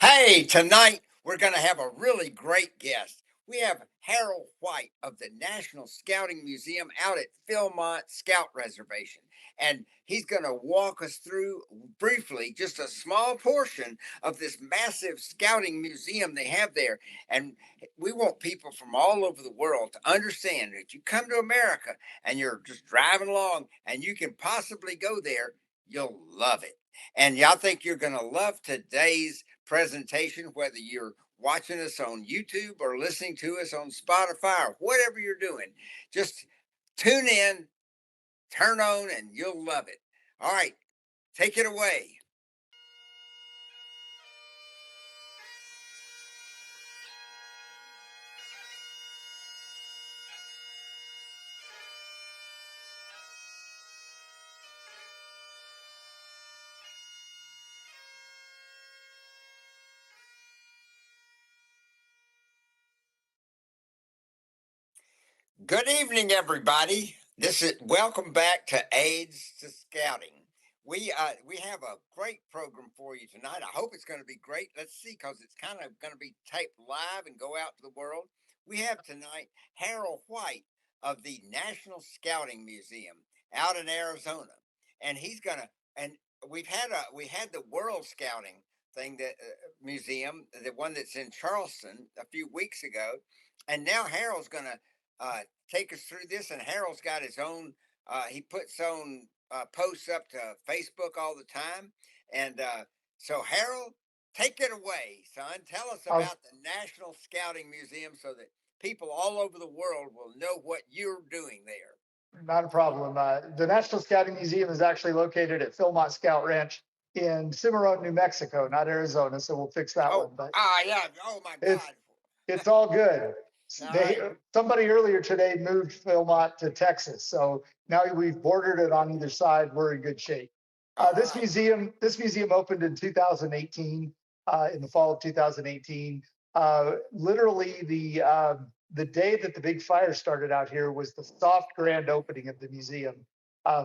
Hey, tonight we're going to have a really great guest. We have Harold White of the National Scouting Museum out at Philmont Scout Reservation. And he's going to walk us through briefly just a small portion of this massive scouting museum they have there. And we want people from all over the world to understand that you come to America and you're just driving along and you can possibly go there, you'll love it. And y'all think you're going to love today's presentation, whether you're watching us on YouTube or listening to us on Spotify or whatever you're doing. Just tune in, turn on, and you'll love it. All right, take it away. Good evening, everybody. This is welcome back to Aids to Scouting. We have a great program for you tonight. I hope it's going to be great. Let's see, because it's kind of going to be taped live and go out to the world. We have tonight Harold White of the National Scouting Museum out in Arizona, and he's gonna. And we had the World Scouting thing that museum, the one that's in Charleston a few weeks ago, and now Harold's gonna uh, take us through this. And Harold's got his own. He puts on posts up to Facebook all the time. And so, Harold, take it away, son. Tell us Uh, about the National Scouting Museum so that people all over the world will know what you're doing there. Not a problem. The National Scouting Museum is actually located at Philmont Scout Ranch in Cimarron, New Mexico, not Arizona. So we'll fix that Oh, one. But yeah. Oh my it's God. it's all good. All They right. somebody earlier today moved Philmont to Texas, so now we've bordered it on either side. We're in good shape. All This right. museum opened in 2018, in the fall of 2018. Literally, the day that the big fire started out here was the soft grand opening of the museum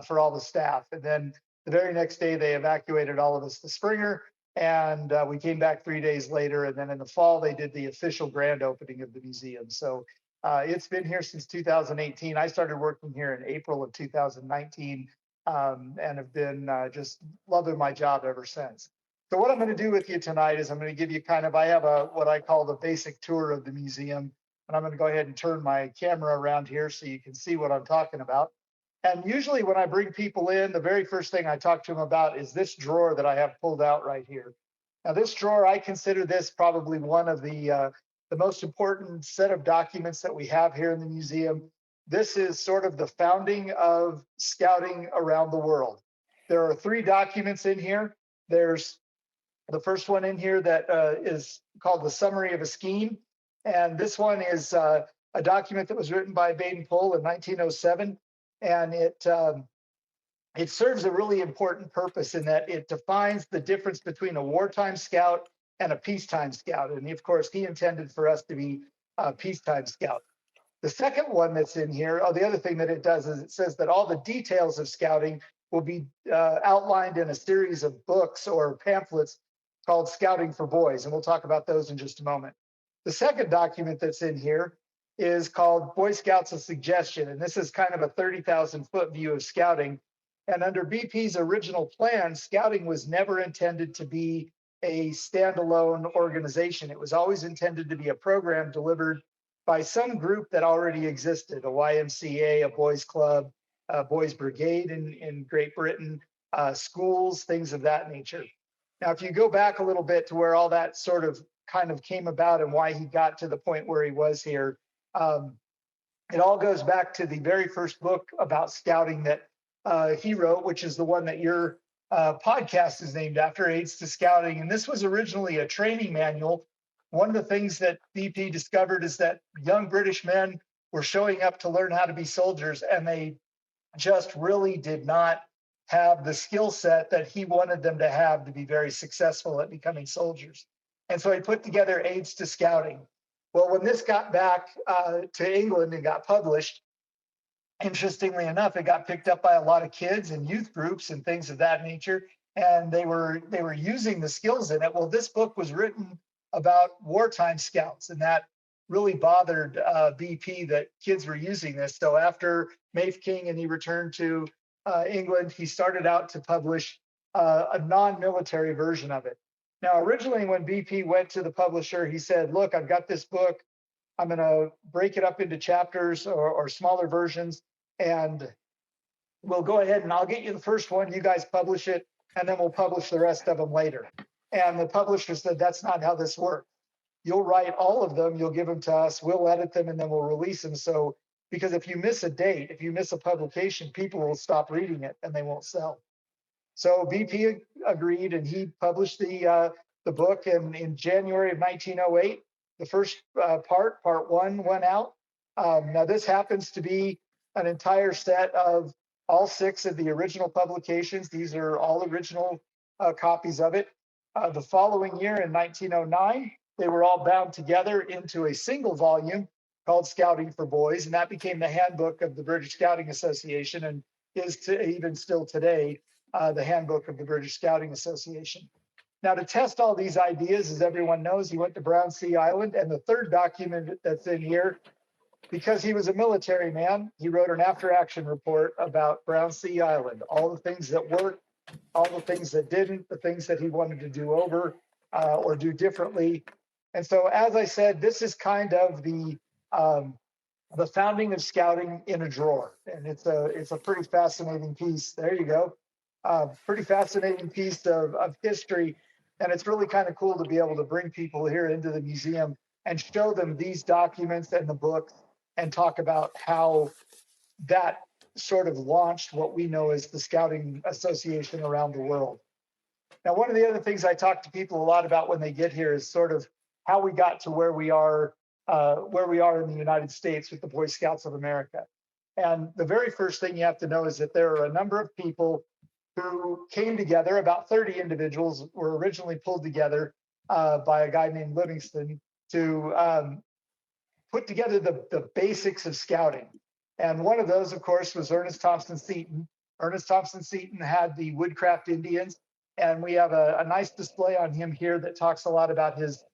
for all the staff, and then the very next day they evacuated all of us to Springer, and we came back 3 days later. And then in the fall they did the official grand opening of the museum. So it's been here since 2018. I started working here in April of 2019, and have been just loving my job ever since. So what I'm going to do with you tonight is I'm going to give you kind of, I have a what I call the basic tour of the museum, and I'm going to go ahead and turn my camera around here so you can see what I'm talking about. And usually when I bring people in, the very first thing I talk to them about is this drawer that I have pulled out right here. Now, this drawer, I consider this probably one of the most important set of documents that we have here in the museum. This is sort of the founding of scouting around the world. There are three documents in here. There's the first one in here that is called the Summary of a Scheme. And this one is a document that was written by Baden-Powell in 1907. And it serves a really important purpose in that it defines the difference between a wartime scout and a peacetime scout. And of course, he intended for us to be peacetime scouts. The second one that's in here, oh, the other thing that it does is it says that all the details of scouting will be outlined in a series of books or pamphlets called Scouting for Boys. And we'll talk about those in just a moment. The second document that's in here is called Boy Scouts: A Suggestion. And this is kind of a 30,000 foot view of scouting. And under BP's original plan, scouting was never intended to be a standalone organization. It was always intended to be a program delivered by some group that already existed, a YMCA, a boys club, a boys brigade in Great Britain, schools, things of that nature. Now, if you go back a little bit to where all that sort of kind of came about and why he got to the point where he was here, um, it all goes back to the very first book about scouting that he wrote, which is the one that your podcast is named after, Aids to Scouting. And this was originally a training manual. One of the things that BP discovered is that young British men were showing up to learn how to be soldiers, and they just really did not have the skill set that he wanted them to have to be very successful at becoming soldiers. And so he put together Aids to Scouting. Well, when this got back to England and got published, interestingly enough, it got picked up by a lot of kids and youth groups and things of that nature. and they were using the skills in it. Well, this book was written about wartime scouts, and that really bothered BP that kids were using this. So after Mafe King and he returned to England, he started out to publish a non-military version of it. Now, originally, when BP went to the publisher, he said, "Look, I've got this book. I'm going to break it up into chapters or smaller versions, and we'll go ahead and I'll get you the first one. You guys publish it, and then we'll publish the rest of them later." And the publisher said, "That's not how this works. You'll write all of them, you'll give them to us, we'll edit them, and then we'll release them. So, because if you miss a date, if you miss a publication, people will stop reading it and they won't sell." So BP agreed, and he published the book. And in January of 1908, the first part one, went out. Now this happens to be an entire set of all 6 of the original publications. These are all original copies of it. The following year, in 1909, they were all bound together into a single volume called Scouting for Boys, and that became the handbook of the British Scouting Association, and is even still today the handbook of the British Scouting Association. Now, to test all these ideas, as everyone knows, he went to Brown Sea Island. And the third document that's in here, because he was a military man, he wrote an after action report about Brown Sea Island, all the things that worked, all the things that didn't, the things that he wanted to do over or do differently. And so, as I said, this is kind of the founding of scouting in a drawer, and it's a pretty fascinating piece. There you go, pretty fascinating piece of history, and it's really kind of cool to be able to bring people here into the museum and show them these documents and the books, and talk about how that sort of launched what we know as the Scouting Association around the world. Now, one of the other things I talk to people a lot about when they get here is sort of how we got to where we are in the United States with the Boy Scouts of America. And the very first thing you have to know is that there are a number of people who came together. About 30 individuals were originally pulled together by a guy named Livingston to put together the basics of scouting. And one of those, of course, was Ernest Thompson Seton. Ernest Thompson Seton had the Woodcraft Indians, and we have a nice display on him here that talks a lot about his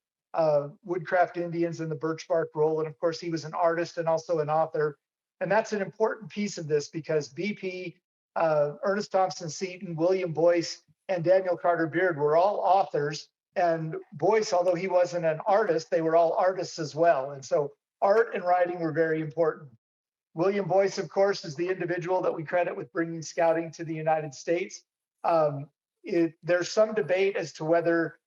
Woodcraft Indians and the birch bark roll. And of course, he was an artist and also an author. And that's an important piece of this, because BP, Ernest Thompson Seton, William Boyce, and Daniel Carter Beard were all authors. And Boyce, although he wasn't an artist, they were all artists as well. And so art and writing were very important. William Boyce, of course, is the individual that we credit with bringing scouting to the United States. There's some debate as to whether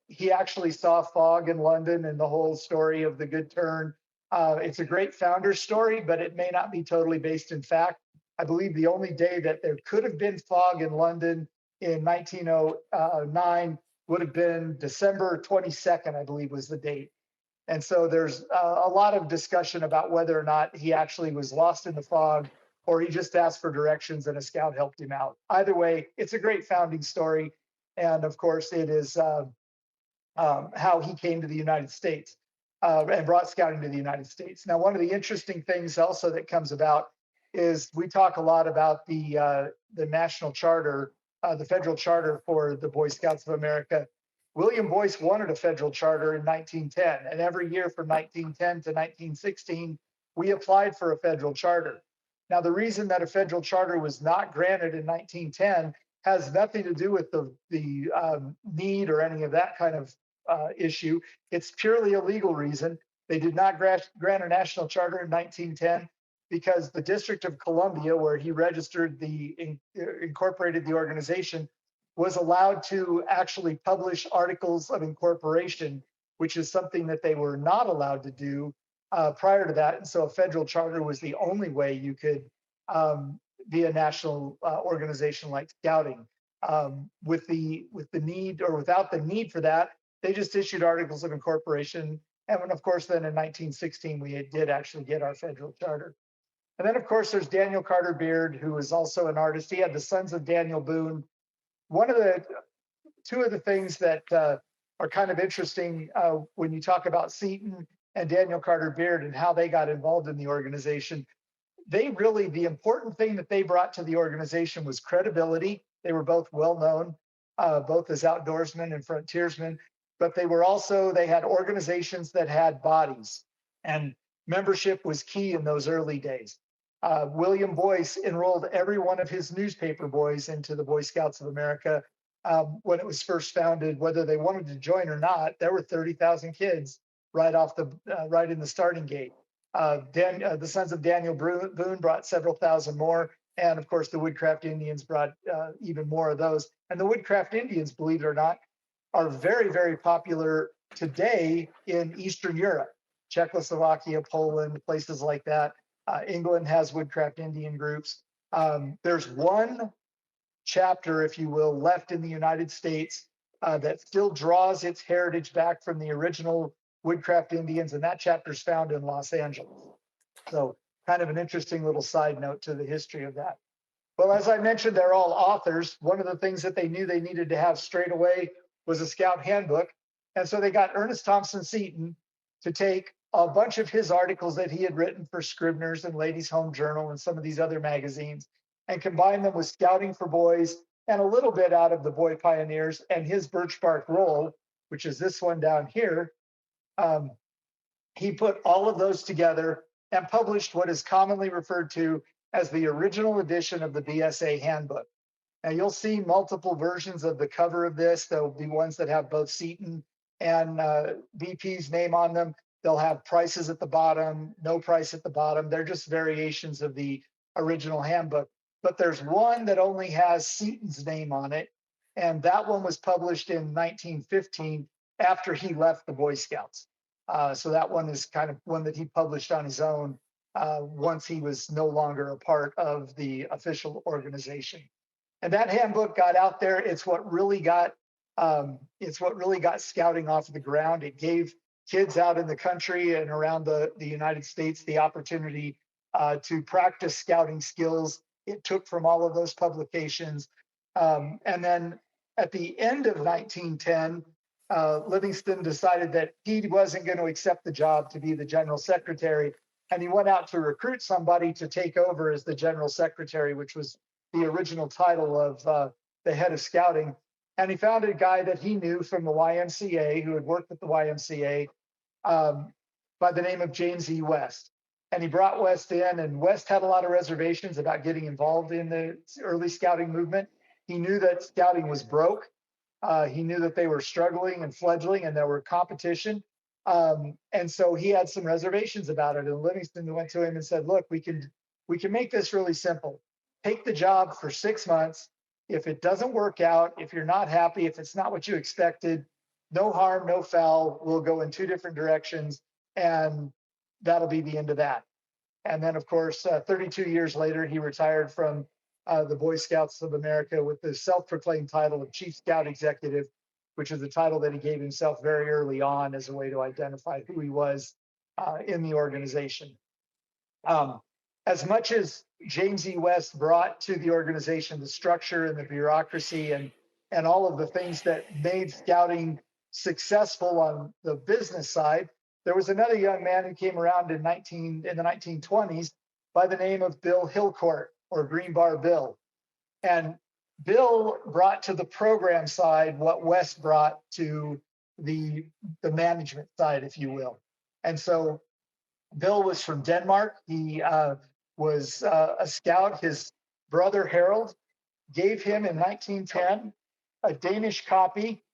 he actually saw fog in London and the whole story of the Good Turn. It's a great founder story, but it may not be totally based in fact. I believe the only day that there could have been fog in London in 1909 would have been December 22nd, I believe was the date. And so there's a lot of discussion about whether or not he actually was lost in the fog, or he just asked for directions and a scout helped him out. Either way, it's a great founding story. And of course, it is how he came to the United States and brought scouting to the United States. Now, one of the interesting things also that comes about is we talk a lot about the national charter, the federal charter for the Boy Scouts of America. William Boyce wanted a federal charter in 1910, and every year from 1910 to 1916, we applied for a federal charter. Now, the reason that a federal charter was not granted in 1910 has nothing to do with the need or any of that kind of issue. It's purely a legal reason. They did not grant a national charter in 1910 because the District of Columbia, where he registered incorporated the organization, was allowed to actually publish articles of incorporation, which is something that they were not allowed to do prior to that. And so a federal charter was the only way you could be a national organization like Scouting. With the need, or without the need for that, they just issued articles of incorporation. And when, of course, then in 1916, we did actually get our federal charter. And then, of course, there's Daniel Carter Beard, who was also an artist. He had the Sons of Daniel Boone. Two of the things that are kind of interesting when you talk about Seton and Daniel Carter Beard and how they got involved in the organization, the important thing that they brought to the organization was credibility They were both well known, both as outdoorsmen and frontiersmen, but they had organizations that had bodies, and membership was key in those early days. William Boyce enrolled every one of his newspaper boys into the Boy Scouts of America when it was first founded, whether they wanted to join or not. There were 30,000 kids right in the starting gate. The Sons of Daniel Boone brought several thousand more, and of course the Woodcraft Indians brought even more of those. And the Woodcraft Indians, believe it or not, are very, very popular today in Eastern Europe, Czechoslovakia, Poland, places like that. England has Woodcraft Indian groups. There's one chapter, if you will, left in the United States that still draws its heritage back from the original Woodcraft Indians, and that chapter is found in Los Angeles. So, kind of an interesting little side note to the history of that. Well, as I mentioned, they're all authors. One of the things that they knew they needed to have straight away was a scout handbook. And so they got Ernest Thompson Seton to take a bunch of his articles that he had written for Scribner's and Ladies' Home Journal and some of these other magazines and combine them with Scouting for Boys and a little bit out of the Boy Pioneers and his birch bark roll, which is this one down here. He put all of those together and published what is commonly referred to as the original edition of the BSA handbook. Now you'll see multiple versions of the cover of this. There'll be ones that have both Seton and BP's name on them. They'll have prices at the bottom, no price at the bottom. They're just variations of the original handbook. But there's one that only has Seton's name on it. And that one was published in 1915 after he left the Boy Scouts. So that one is kind of one that he published on his own once he was no longer a part of the official organization. And that handbook got out there. It's what really got scouting off the ground. It gave kids out in the country and around the United States the opportunity to practice scouting skills. It took from all of those publications. And then at the end of 1910, Livingston decided that he wasn't going to accept the job to be the general secretary. And he went out to recruit somebody to take over as the general secretary, which was the original title of the head of scouting. And he found a guy that he knew from the YMCA, who had worked with the YMCA, by the name of James E. West. And he brought West in, and West had a lot of reservations about getting involved in the early scouting movement. He knew that scouting was broke. He knew that they were struggling and fledgling and there were competition. And so he had some reservations about it. And Livingston went to him and said, look, we can make this really simple. Take the job for 6 months. If it doesn't work out, if you're not happy, if it's not what you expected, no harm, no foul. We'll go in 2 different directions, and that'll be the end of that. And then, of course, 32 years later, he retired from the Boy Scouts of America with the self-proclaimed title of Chief Scout Executive, which is a title that he gave himself very early on as a way to identify who he was in the organization. As much as James E. West brought to the organization the structure and the bureaucracy and all of the things that made scouting successful on the business side, there was another young man who came around in the 1920s by the name of Bill Hillcourt, or Green Bar Bill. And Bill brought to the program side what West brought to the management side, if you will. And so Bill was from Denmark. He was a scout. His brother Harold gave him in 1910 a Danish copy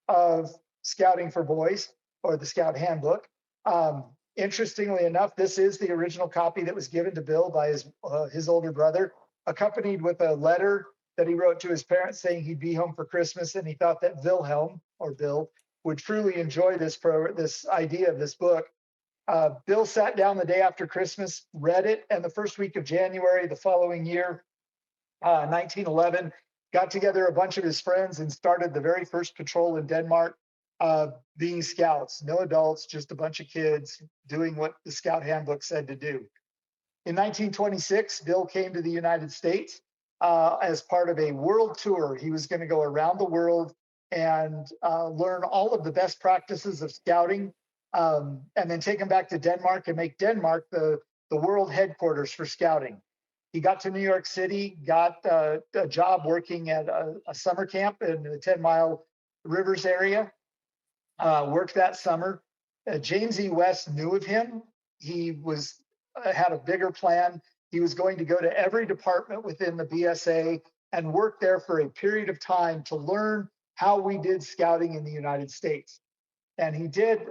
of Scouting for Boys, or the Scout Handbook. Interestingly enough, this is the original copy that was given to Bill by his older brother, accompanied with a letter that he wrote to his parents saying he'd be home for Christmas, and he thought that Wilhelm, or Bill, would truly enjoy this idea of this book. Bill sat down the day after Christmas, read it, and the first week of January the following year, 1911, got together a bunch of his friends and started the very first patrol in Denmark, being scouts, no adults, just a bunch of kids doing what the Scout Handbook said to do. In 1926, Bill came to the United States as part of a world tour. He was going to go around the world and learn all of the best practices of scouting, and then take them back to Denmark and make Denmark the world headquarters for scouting. He got to New York City, got a job working at a summer camp in the 10 Mile Rivers area, worked that summer. James E. West knew of him. He was had a bigger plan. He was going to go to every department within the BSA and work there for a period of time to learn how we did scouting in the United States. And he did.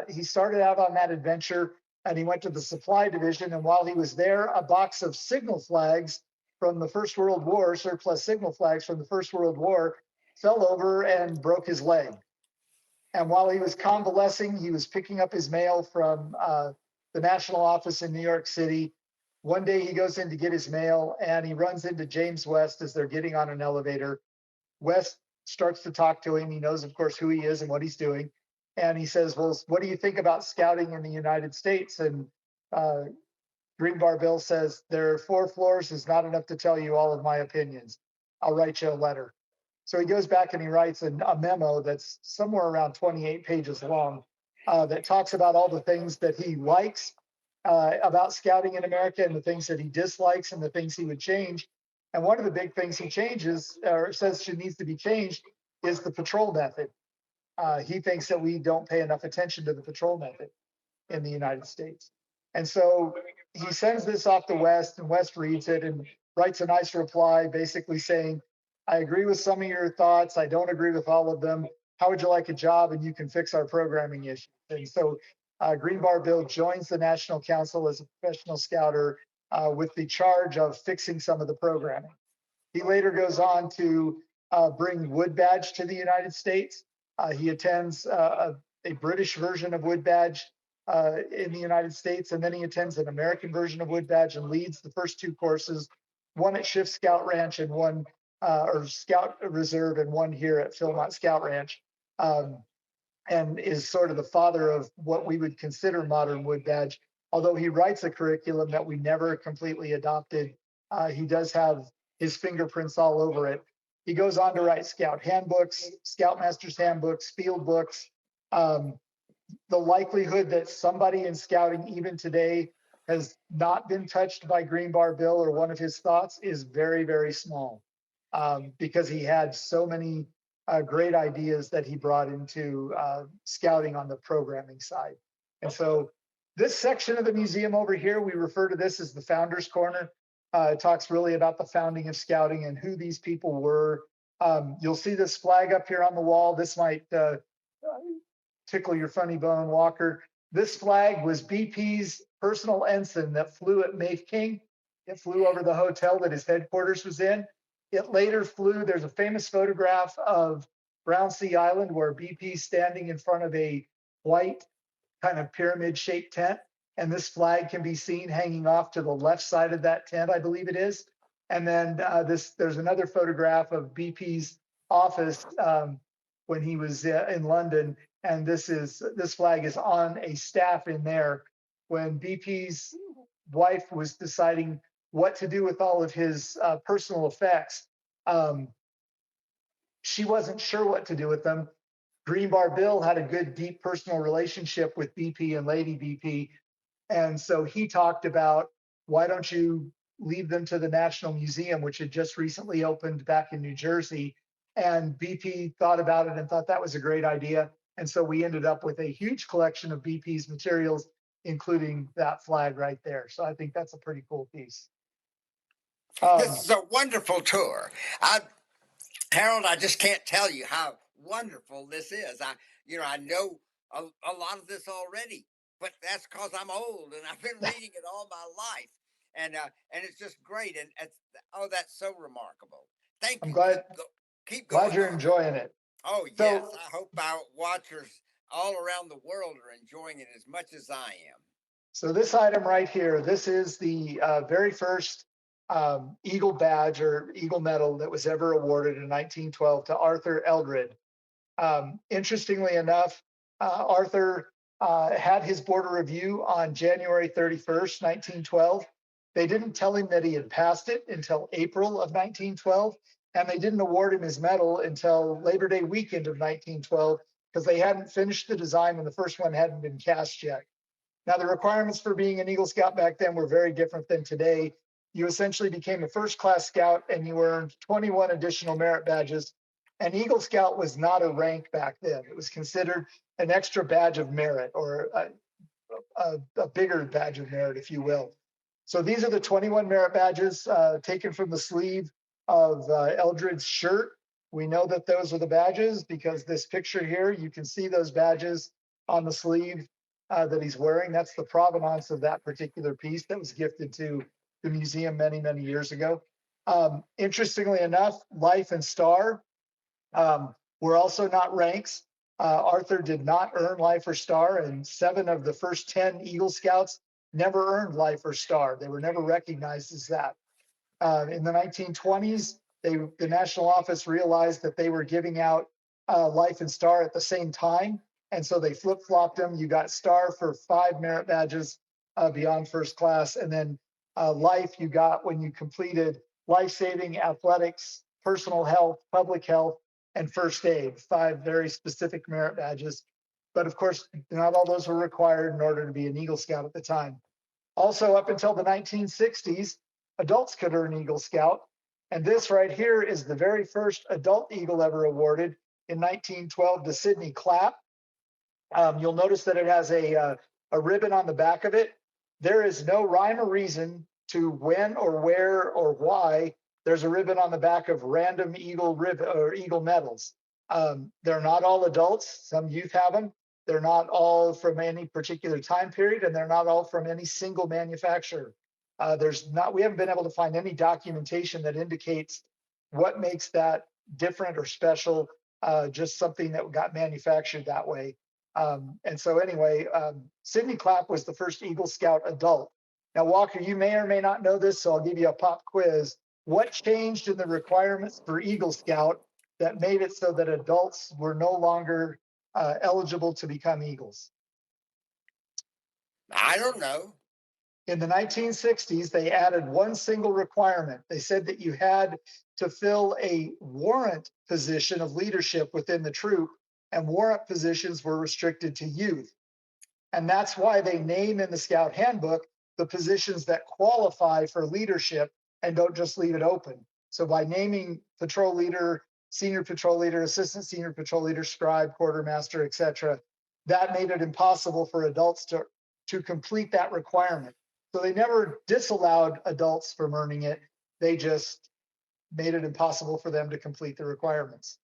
He started out on that adventure, and he went to the supply division. And while he was there, a box of signal flags from the First World War, surplus signal flags from the First World War, fell over and broke his leg. And while he was convalescing, he was picking up his mail from the national office in New York City. One day he goes in to get his mail and he runs into James West as they're getting on an elevator. West starts to talk to him. He knows, of course, who he is and what he's doing. And he says, well, what do you think about scouting in the United States? And Greenbar Bill says, there are 4 floors is not enough to tell you all of my opinions. I'll write you a letter. So he goes back and he writes a memo that's somewhere around 28 pages long that talks about all the things that he likes about scouting in America and the things that he dislikes and the things he would change. And one of the big things he changes or says needs to be changed is the patrol method. He thinks that we don't pay enough attention to the patrol method in the United States. And so he sends this off to West, and West reads it and writes a nice reply basically saying, I agree with some of your thoughts. I don't agree with all of them. How would you like a job? And you can fix our programming issues. And so Greenbar Bill joins the National Council as a professional scouter with the charge of fixing some of the programming. He later goes on to bring Wood Badge to the United States. He attends a British version of Wood Badge in the United States, and then he attends an American version of Wood Badge and leads the first 2 courses, one at Shift Scout Ranch and one or Scout Reserve and one here at Philmont Scout Ranch, and is sort of the father of what we would consider modern Wood Badge. Although he writes a curriculum that we never completely adopted, he does have his fingerprints all over it. He goes on to write Scout handbooks, Scoutmaster's handbooks, field books. The likelihood that somebody in scouting even today has not been touched by Greenbar Bill or one of his thoughts is very, very small. Because he had so many great ideas that he brought into scouting on the programming side. And so this section of the museum over here, we refer to this as the Founders Corner. It talks really about the founding of scouting and who these people were. You'll see this flag up here on the wall. This might tickle your funny bone, Walker. This flag was BP's personal ensign that flew at Mafeking. It flew over the hotel that his headquarters was in. It later flew. There's a famous photograph of Brown Sea Island where BP's standing in front of a white kind of pyramid shaped tent. And this flag can be seen hanging off to the left side of that tent, I believe it is. And then there's another photograph of BP's office when he was in London. And this flag is on a staff in there when BP's wife was deciding what to do with all of his personal effects. She wasn't sure what to do with them. Greenbar Bill had a good, deep personal relationship with BP and Lady BP. And so he talked about, why don't you leave them to the National Museum, which had just recently opened back in New Jersey. And BP thought about it and thought that was a great idea. And so we ended up with a huge collection of BP's materials, including that flag right there. So I think that's a pretty cool piece. This is a wonderful tour. Harold, I just can't tell you how wonderful this is. I know a lot of this already, but that's because I'm old and I've been reading it all my life, and it's just great. And that's so remarkable. Thank I'm you. glad Keep glad going you're on. enjoying it. Oh yes, So I hope our watchers all around the world are enjoying it as much as I am. So this item right here, this is the very first Eagle Badge or Eagle Medal that was ever awarded in 1912 to Arthur Eldred. Interestingly enough, Arthur had his border review on January 31st, 1912. They didn't tell him that he had passed it until April of 1912, and they didn't award him his medal until Labor Day weekend of 1912 because they hadn't finished the design and the first one hadn't been cast yet. Now, the requirements for being an Eagle Scout back then were very different than today. you essentially became a first class scout and you earned 21 additional merit badges. And Eagle Scout was not a rank back then. It was considered an extra badge of merit, or a bigger badge of merit, if you will. So these are the 21 merit badges taken from the sleeve of Eldred's shirt. We know that those are the badges because this picture here, you can see those badges on the sleeve that he's wearing. That's the provenance of that particular piece that was gifted to the museum many, many years ago. Interestingly enough, Life and Star were also not ranks. Arthur did not earn Life or Star, and 7 of the first 10 Eagle Scouts never earned Life or Star. They were never recognized as that. In the 1920s, the national office realized that they were giving out Life and Star at the same time, and so they flip-flopped them. You got Star for 5 merit badges beyond first class, and then Life you got when you completed life-saving, athletics, personal health, public health, and first aid, 5 very specific merit badges. But of course, not all those were required in order to be an Eagle Scout at the time. Also, up until the 1960s, adults could earn Eagle Scout. And this right here is the very first adult Eagle ever awarded in 1912 to Sidney Clapp. You'll notice that it has a ribbon on the back of it. There is no rhyme or reason to when or where or why there's a ribbon on the back of random Eagle ribbon or Eagle medals. They're not all adults. Some youth have them. They're not all from any particular time period, and they're not all from any single manufacturer. We haven't been able to find any documentation that indicates what makes that different or special, just something that got manufactured that way. And so anyway, Sidney Clapp was the first Eagle Scout adult. Now, Walker, you may or may not know this, so I'll give you a pop quiz. What changed in the requirements for Eagle Scout that made it so that adults were no longer eligible to become Eagles? I don't know. In the 1960s, they added one single requirement. They said that you had to fill a warrant position of leadership within the troop, and warrant positions were restricted to youth. And that's why they name in the Scout Handbook the positions that qualify for leadership and don't just leave it open. So by naming patrol leader, senior patrol leader, assistant senior patrol leader, scribe, quartermaster, etc., that made it impossible for adults to complete that requirement. So they never disallowed adults from earning it. They just made it impossible for them to complete the requirements.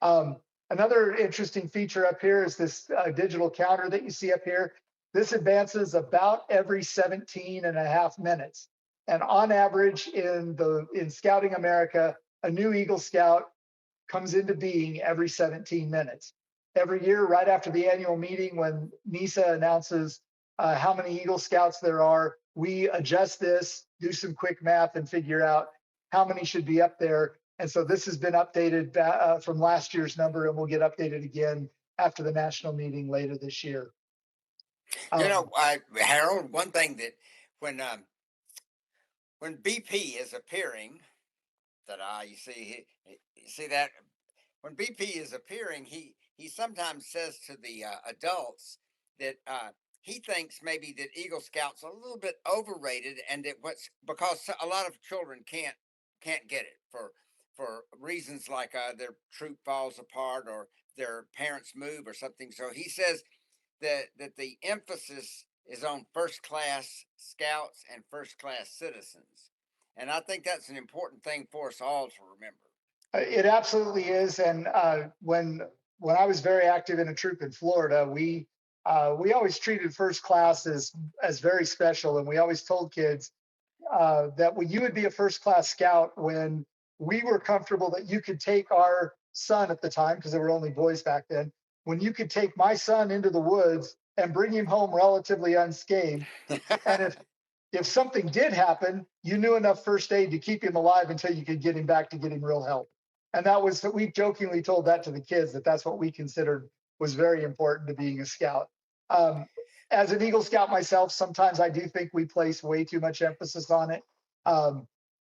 Another interesting feature up here is this digital counter that you see up here. This advances about every 17 and a half minutes. And on average in Scouting America, a new Eagle Scout comes into being every 17 minutes. Every year, right after the annual meeting, when NISA announces how many Eagle Scouts there are, we adjust this, do some quick math, and figure out how many should be up there. And so this has been updated from last year's number, and will get updated again after the national meeting later this year. Harold, one thing that when when BP is appearing, you see that when BP is appearing, he sometimes says to the adults that he thinks maybe that Eagle Scouts are a little bit overrated, and that what's because a lot of children can't get it for reasons like their troop falls apart or their parents move or something. So he says that the emphasis is on first class scouts and first class citizens, and I think that's an important thing for us all to remember. It absolutely is. And when I was very active in a troop in Florida, we always treated first class as very special, and we always told kids that you would be a first class scout when we were comfortable that you could take our son at the time, because there were only boys back then, when you could take my son into the woods and bring him home relatively unscathed. And if something did happen, you knew enough first aid to keep him alive until you could get him back to get him real help. And we jokingly told that to the kids, that's what we considered was very important to being a scout. As an Eagle Scout myself, sometimes I do think we place way too much emphasis on it.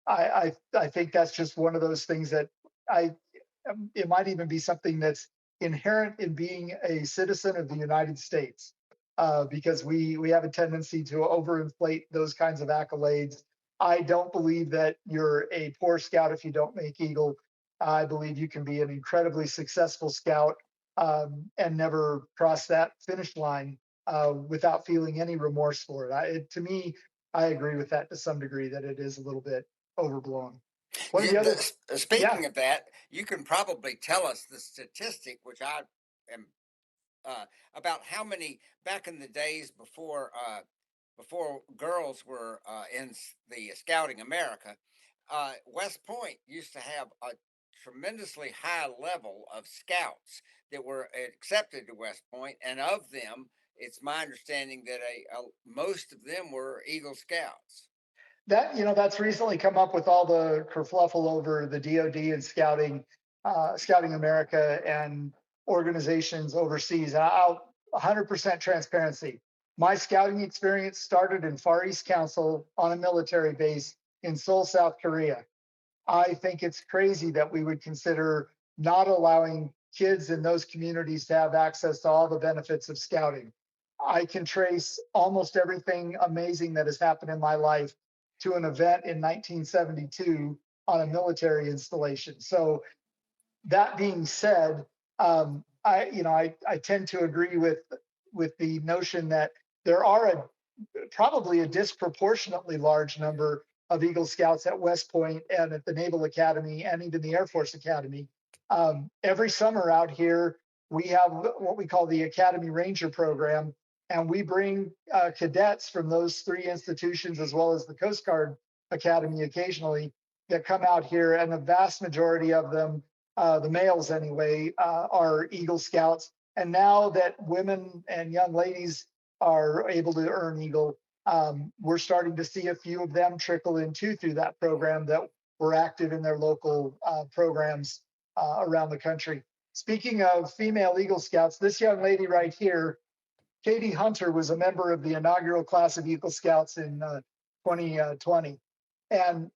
I think that's just one of those things that it might even be something that's inherent in being a citizen of the United States, because we have a tendency to overinflate those kinds of accolades I don't believe that you're a poor scout if you don't make Eagle. I believe you can be an incredibly successful scout and never cross that finish line without feeling any remorse for it. To me, I agree with that to some degree that it is a little bit overblown. One of Yeah, the other, yeah, speaking of that, you can probably tell us the statistic, which I am about how many back in the days before girls were in the Scouting America. West Point used to have a tremendously high level of scouts that were accepted to West Point, and of them, it's my understanding that most of them were Eagle Scouts. that's recently come up with all the kerfluffle over the DoD and Scouting America and organizations overseas. I'll 100% transparency. My scouting experience started in Far East Council on a military base in Seoul, South Korea. I think it's crazy that we would consider not allowing kids in those communities to have access to all the benefits of scouting. I can trace almost everything amazing that has happened in my life to an event in 1972 on a military installation. So that being said, I tend to agree with the notion that there are probably a disproportionately large number of Eagle Scouts at West Point and at the Naval Academy and even the Air Force Academy. Every summer out here, we have what we call the Academy Ranger Program, and we bring cadets from those three institutions as well as the Coast Guard Academy occasionally that come out here, and the vast majority of them, the males anyway, are Eagle Scouts. And now that women and young ladies are able to earn Eagle, we're starting to see a few of them trickle in too through that program that were active in their local programs around the country. Speaking of female Eagle Scouts, this young lady right here, Katie Hunter, was a member of the inaugural class of Eagle Scouts in 2020. And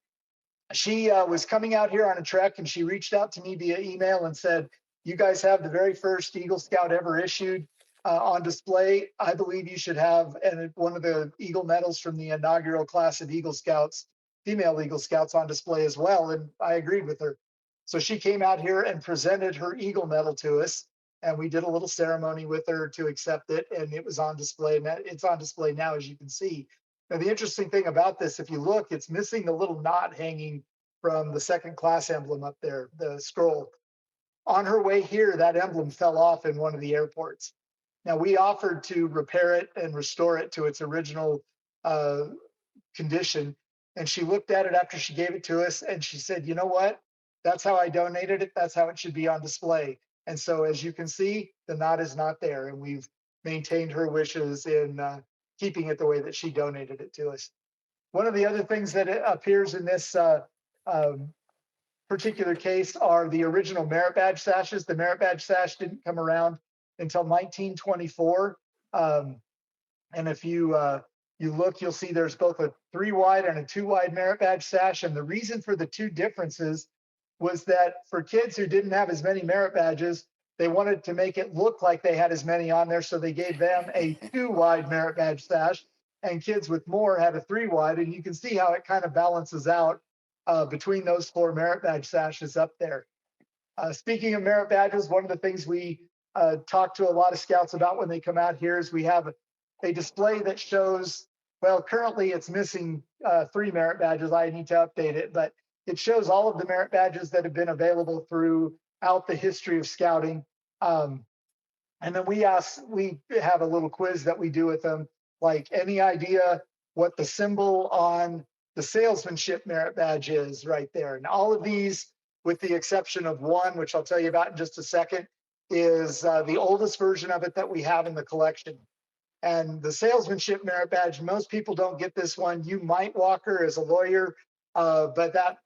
she was coming out here on a trek, and she reached out to me via email and said, "You guys have the very first Eagle Scout ever issued on display. I believe you should have one of the Eagle medals from the inaugural class of Eagle Scouts, female Eagle Scouts, on display as well." And I agreed with her. So she came out here and presented her Eagle medal to us, and we did a little ceremony with her to accept it, and it was on display. And it's on display now, as you can see. Now, the interesting thing about this, if you look, it's missing the little knot hanging from the second class emblem up there, the scroll. On her way here, that emblem fell off in one of the airports. Now, we offered to repair it and restore it to its original uh, condition. And she looked at it after she gave it to us and she said, "You know what? That's how I donated it. That's how it should be on display." And so, as you can see, the knot is not there. And we've maintained her wishes in keeping it the way that she donated it to us. One of the other things that appears in this um, particular case are the original merit badge sashes. The merit badge sash didn't come around until 1924. And if you look, you'll see there's both a 3 wide and a 2 wide merit badge sash. And the reason for the two differences was that for kids who didn't have as many merit badges, they wanted to make it look like they had as many on there. So they gave them a 2 wide merit badge sash, and kids with more had a 3 wide. And you can see how it kind of balances out between those four merit badge sashes up there. Speaking of merit badges, one of the things we talk to a lot of scouts about when they come out here is we have a display that shows, well, currently it's missing 3 merit badges. I need to update it, but it shows all of the merit badges that have been available throughout the history of scouting. And then we have a little quiz that we do with them, like, any idea what the symbol on the salesmanship merit badge is right there. And all of these, with the exception of one, which I'll tell you about in just a second, is the oldest version of it that we have in the collection. And the salesmanship merit badge, most people don't get this one. You might, Walker, as a lawyer, but that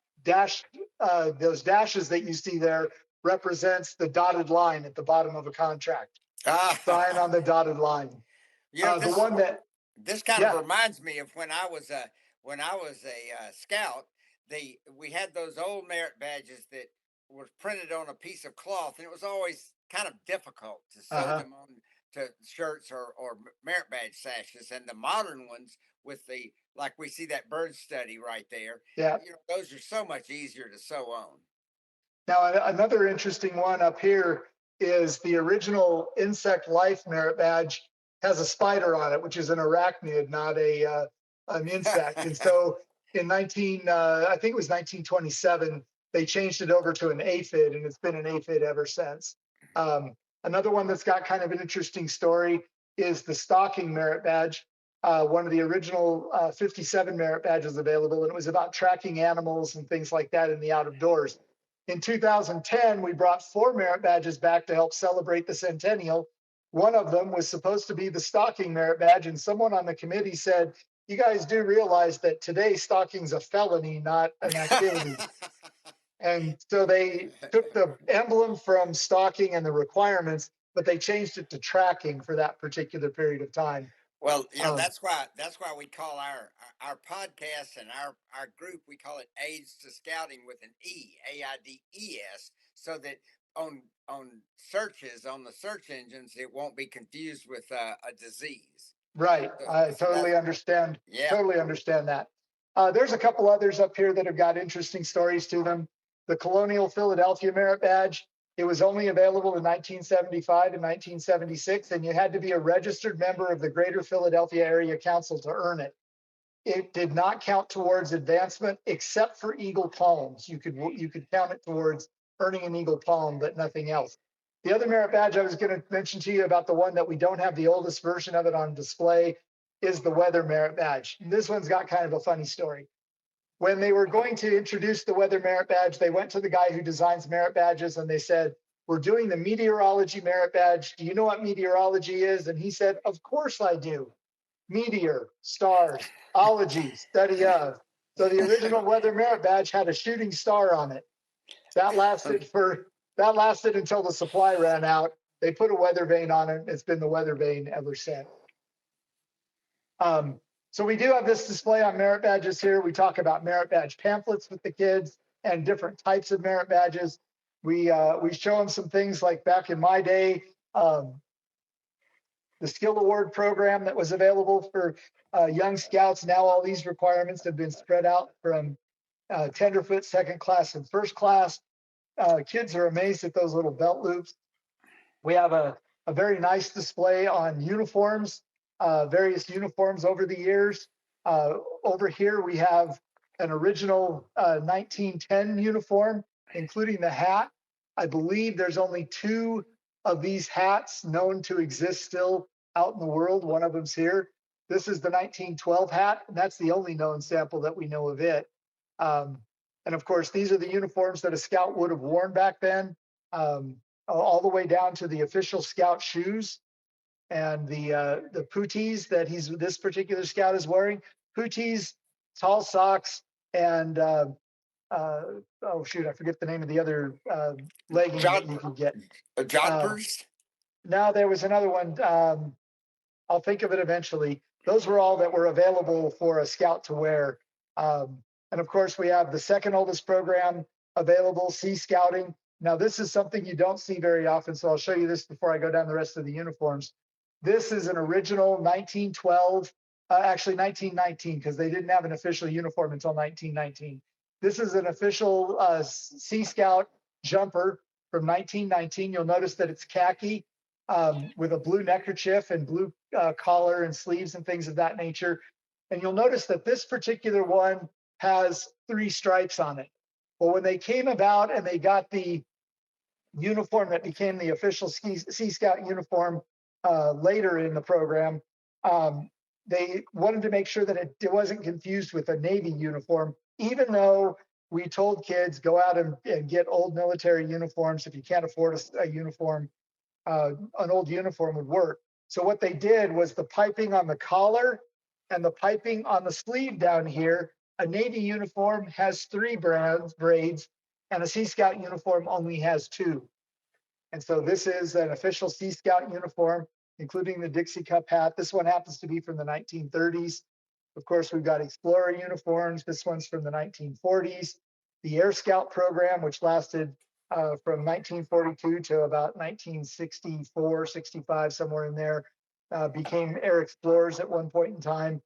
those dashes that you see there represents the dotted line at the bottom of a contract. Sign Ah, on the dotted line. you know The this one that, this kind of yeah, reminds me of when I was a scout. We had those old merit badges that were printed on a piece of cloth, and it was always kind of difficult to sew uh-huh. them on to shirts or merit badge sashes, and the modern ones with the, like we see that bird study right there. Yeah. Those are so much easier to sew on. Now, another interesting one up here is the original insect life merit badge has a spider on it, which is an arachnid, not an insect. And so in I think it was 1927, they changed it over to an aphid, and it's been an aphid ever since. Another one that's got kind of an interesting story is the stocking merit badge. One of the original 57 merit badges available, and it was about tracking animals and things like that in the out of doors. In 2010, we brought 4 merit badges back to help celebrate the centennial. One of them was supposed to be the stocking merit badge, and someone on the committee said, "You guys do realize that today stocking's a felony, not an activity." And so they took the emblem from stocking and the requirements, but they changed it to tracking for that particular period of time. Well, Um, that's why we call our podcast and our group, we call it Aids to Scouting with an E, AIDS, so that on searches on the search engines it won't be confused with a disease. Right. So, I so that's totally understand. yeah. Totally understand that. There's a couple others up here that have got interesting stories to them. The Colonial Philadelphia Merit Badge. It was only available in 1975 and 1976, and you had to be a registered member of the Greater Philadelphia Area Council to earn it. It did not count towards advancement except for Eagle Palms. You could count it towards earning an Eagle Palm, but nothing else. The other merit badge I was going to mention to you about, the one that we don't have the oldest version of it on display, is the Weather Merit Badge. And this one's got kind of a funny story. When they were going to introduce the Weather Merit Badge, they went to the guy who designs merit badges and they said, "We're doing the Meteorology Merit Badge. Do you know what meteorology is?" And he said, "Of course I do. Meteor, stars, ology, study of." So the original Weather Merit Badge had a shooting star on it. That lasted for that lasted until the supply ran out. They put a weather vane on it. It's been the weather vane ever since. So we do have this display on merit badges here. We talk about merit badge pamphlets with the kids and different types of merit badges. We show them some things like back in my day, the skill award program that was available for young scouts. Now all these requirements have been spread out from tenderfoot, second class, and first class. Kids are amazed at those little belt loops. We have a very nice display on uniforms, various uniforms over the years. Over here, we have an original 1910 uniform, including the hat. I believe there's only 2 of these hats known to exist still out in the world. One of them's here. This is the 1912 hat, and that's the only known sample that we know of it. And of course, these are the uniforms that a scout would have worn back then, all the way down to the official scout shoes and the pooties that this particular scout is wearing. Pooties, tall socks, and oh shoot, I forget the name of the other legging that you Jod, can get. Uh, Jodhpurs. Now there was another one. I'll think of it eventually. Those were all that were available for a scout to wear. And of course, we have the second oldest program available, Sea Scouting. Now, this is something you don't see very often, so I'll show you this before I go down the rest of the uniforms. This is an original 1912, actually 1919, because they didn't have an official uniform until 1919. This is an official Sea Scout jumper from 1919. You'll notice that it's khaki with a blue neckerchief and blue collar and sleeves and things of that nature. And you'll notice that this particular one has 3 stripes on it. Well, when they came about and they got the uniform that became the official Sea Scout uniform later in the program, they wanted to make sure that it wasn't confused with a Navy uniform, even though we told kids go out and get old military uniforms. If you can't afford a uniform, an old uniform would work. So what they did was the piping on the collar and the piping on the sleeve down here. A Navy uniform has 3 braids, and a Sea Scout uniform only has 2. And so this is an official Sea Scout uniform, including the Dixie Cup hat. This one happens to be from the 1930s. Of course, we've got Explorer uniforms. This one's from the 1940s. The Air Scout program, which lasted from 1942 to about 1964, 65, somewhere in there. Became air explorers at one point in time.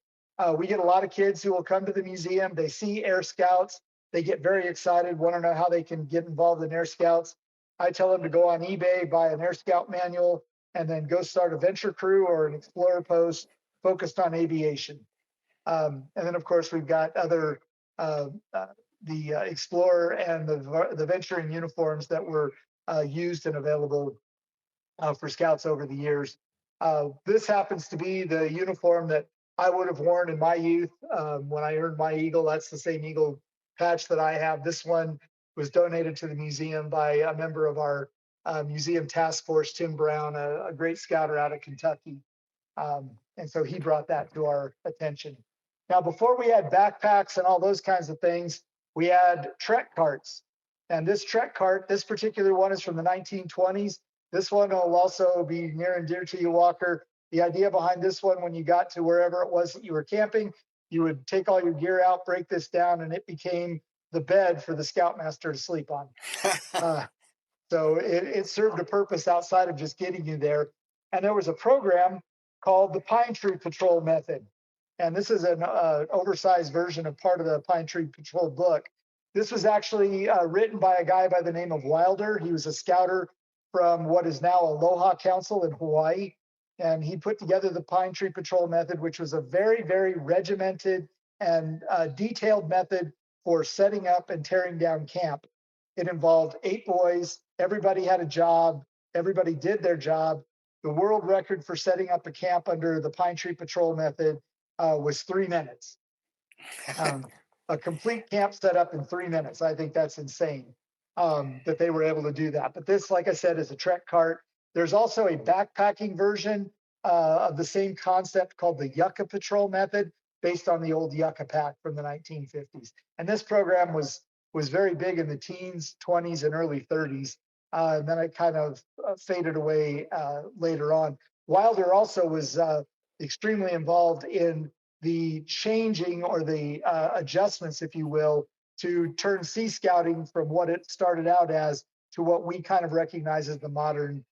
We get a lot of kids who will come to the museum. They see Air Scouts. They get very excited, want to know how they can get involved in Air Scouts. I tell them to go on eBay, buy an Air Scout manual, and then go start a venture crew or an explorer post focused on aviation. And then, of course, we've got other uh, uh, the Explorer and the venturing uniforms that were used and available for scouts over the years. This happens to be the uniform that I would have worn in my youth when I earned my Eagle. That's the same Eagle patch that I have. This one was donated to the museum by a member of our museum task force, Tim Brown, a great scouter out of Kentucky. And so he brought that to our attention. Now, before we had backpacks and all those kinds of things, we had trek carts. And this trek cart, this particular one is from the 1920s. This one will also be near and dear to you, Walker. The idea behind this one, when you got to wherever it was that you were camping, you would take all your gear out, break this down, and it became the bed for the scoutmaster to sleep on. So it served a purpose outside of just getting you there. And there was a program called the Pine Tree Patrol Method. And this is an oversized version of part of the Pine Tree Patrol book. This was actually written by a guy by the name of Wilder. He was a scouter from what is now Aloha Council in Hawaii. And he put together the Pine Tree Patrol Method, which was a very, very regimented and detailed method for setting up and tearing down camp. It involved 8 boys. Everybody had a job. Everybody did their job. The world record for setting up a camp under the Pine Tree Patrol Method was 3 minutes. A complete camp set up in 3 minutes. I think that's insane that they were able to do that. But this, like I said, is a trek cart. There's also a backpacking version of the same concept called the Yucca Patrol Method, based on the old Yucca Pack from the 1950s. And this program was very big in the teens, 20s, and early 30s. And then it kind of faded away later on. Wilder also was extremely involved in the changing or the adjustments, if you will, to turn sea scouting from what it started out as to what we kind of recognize as the modern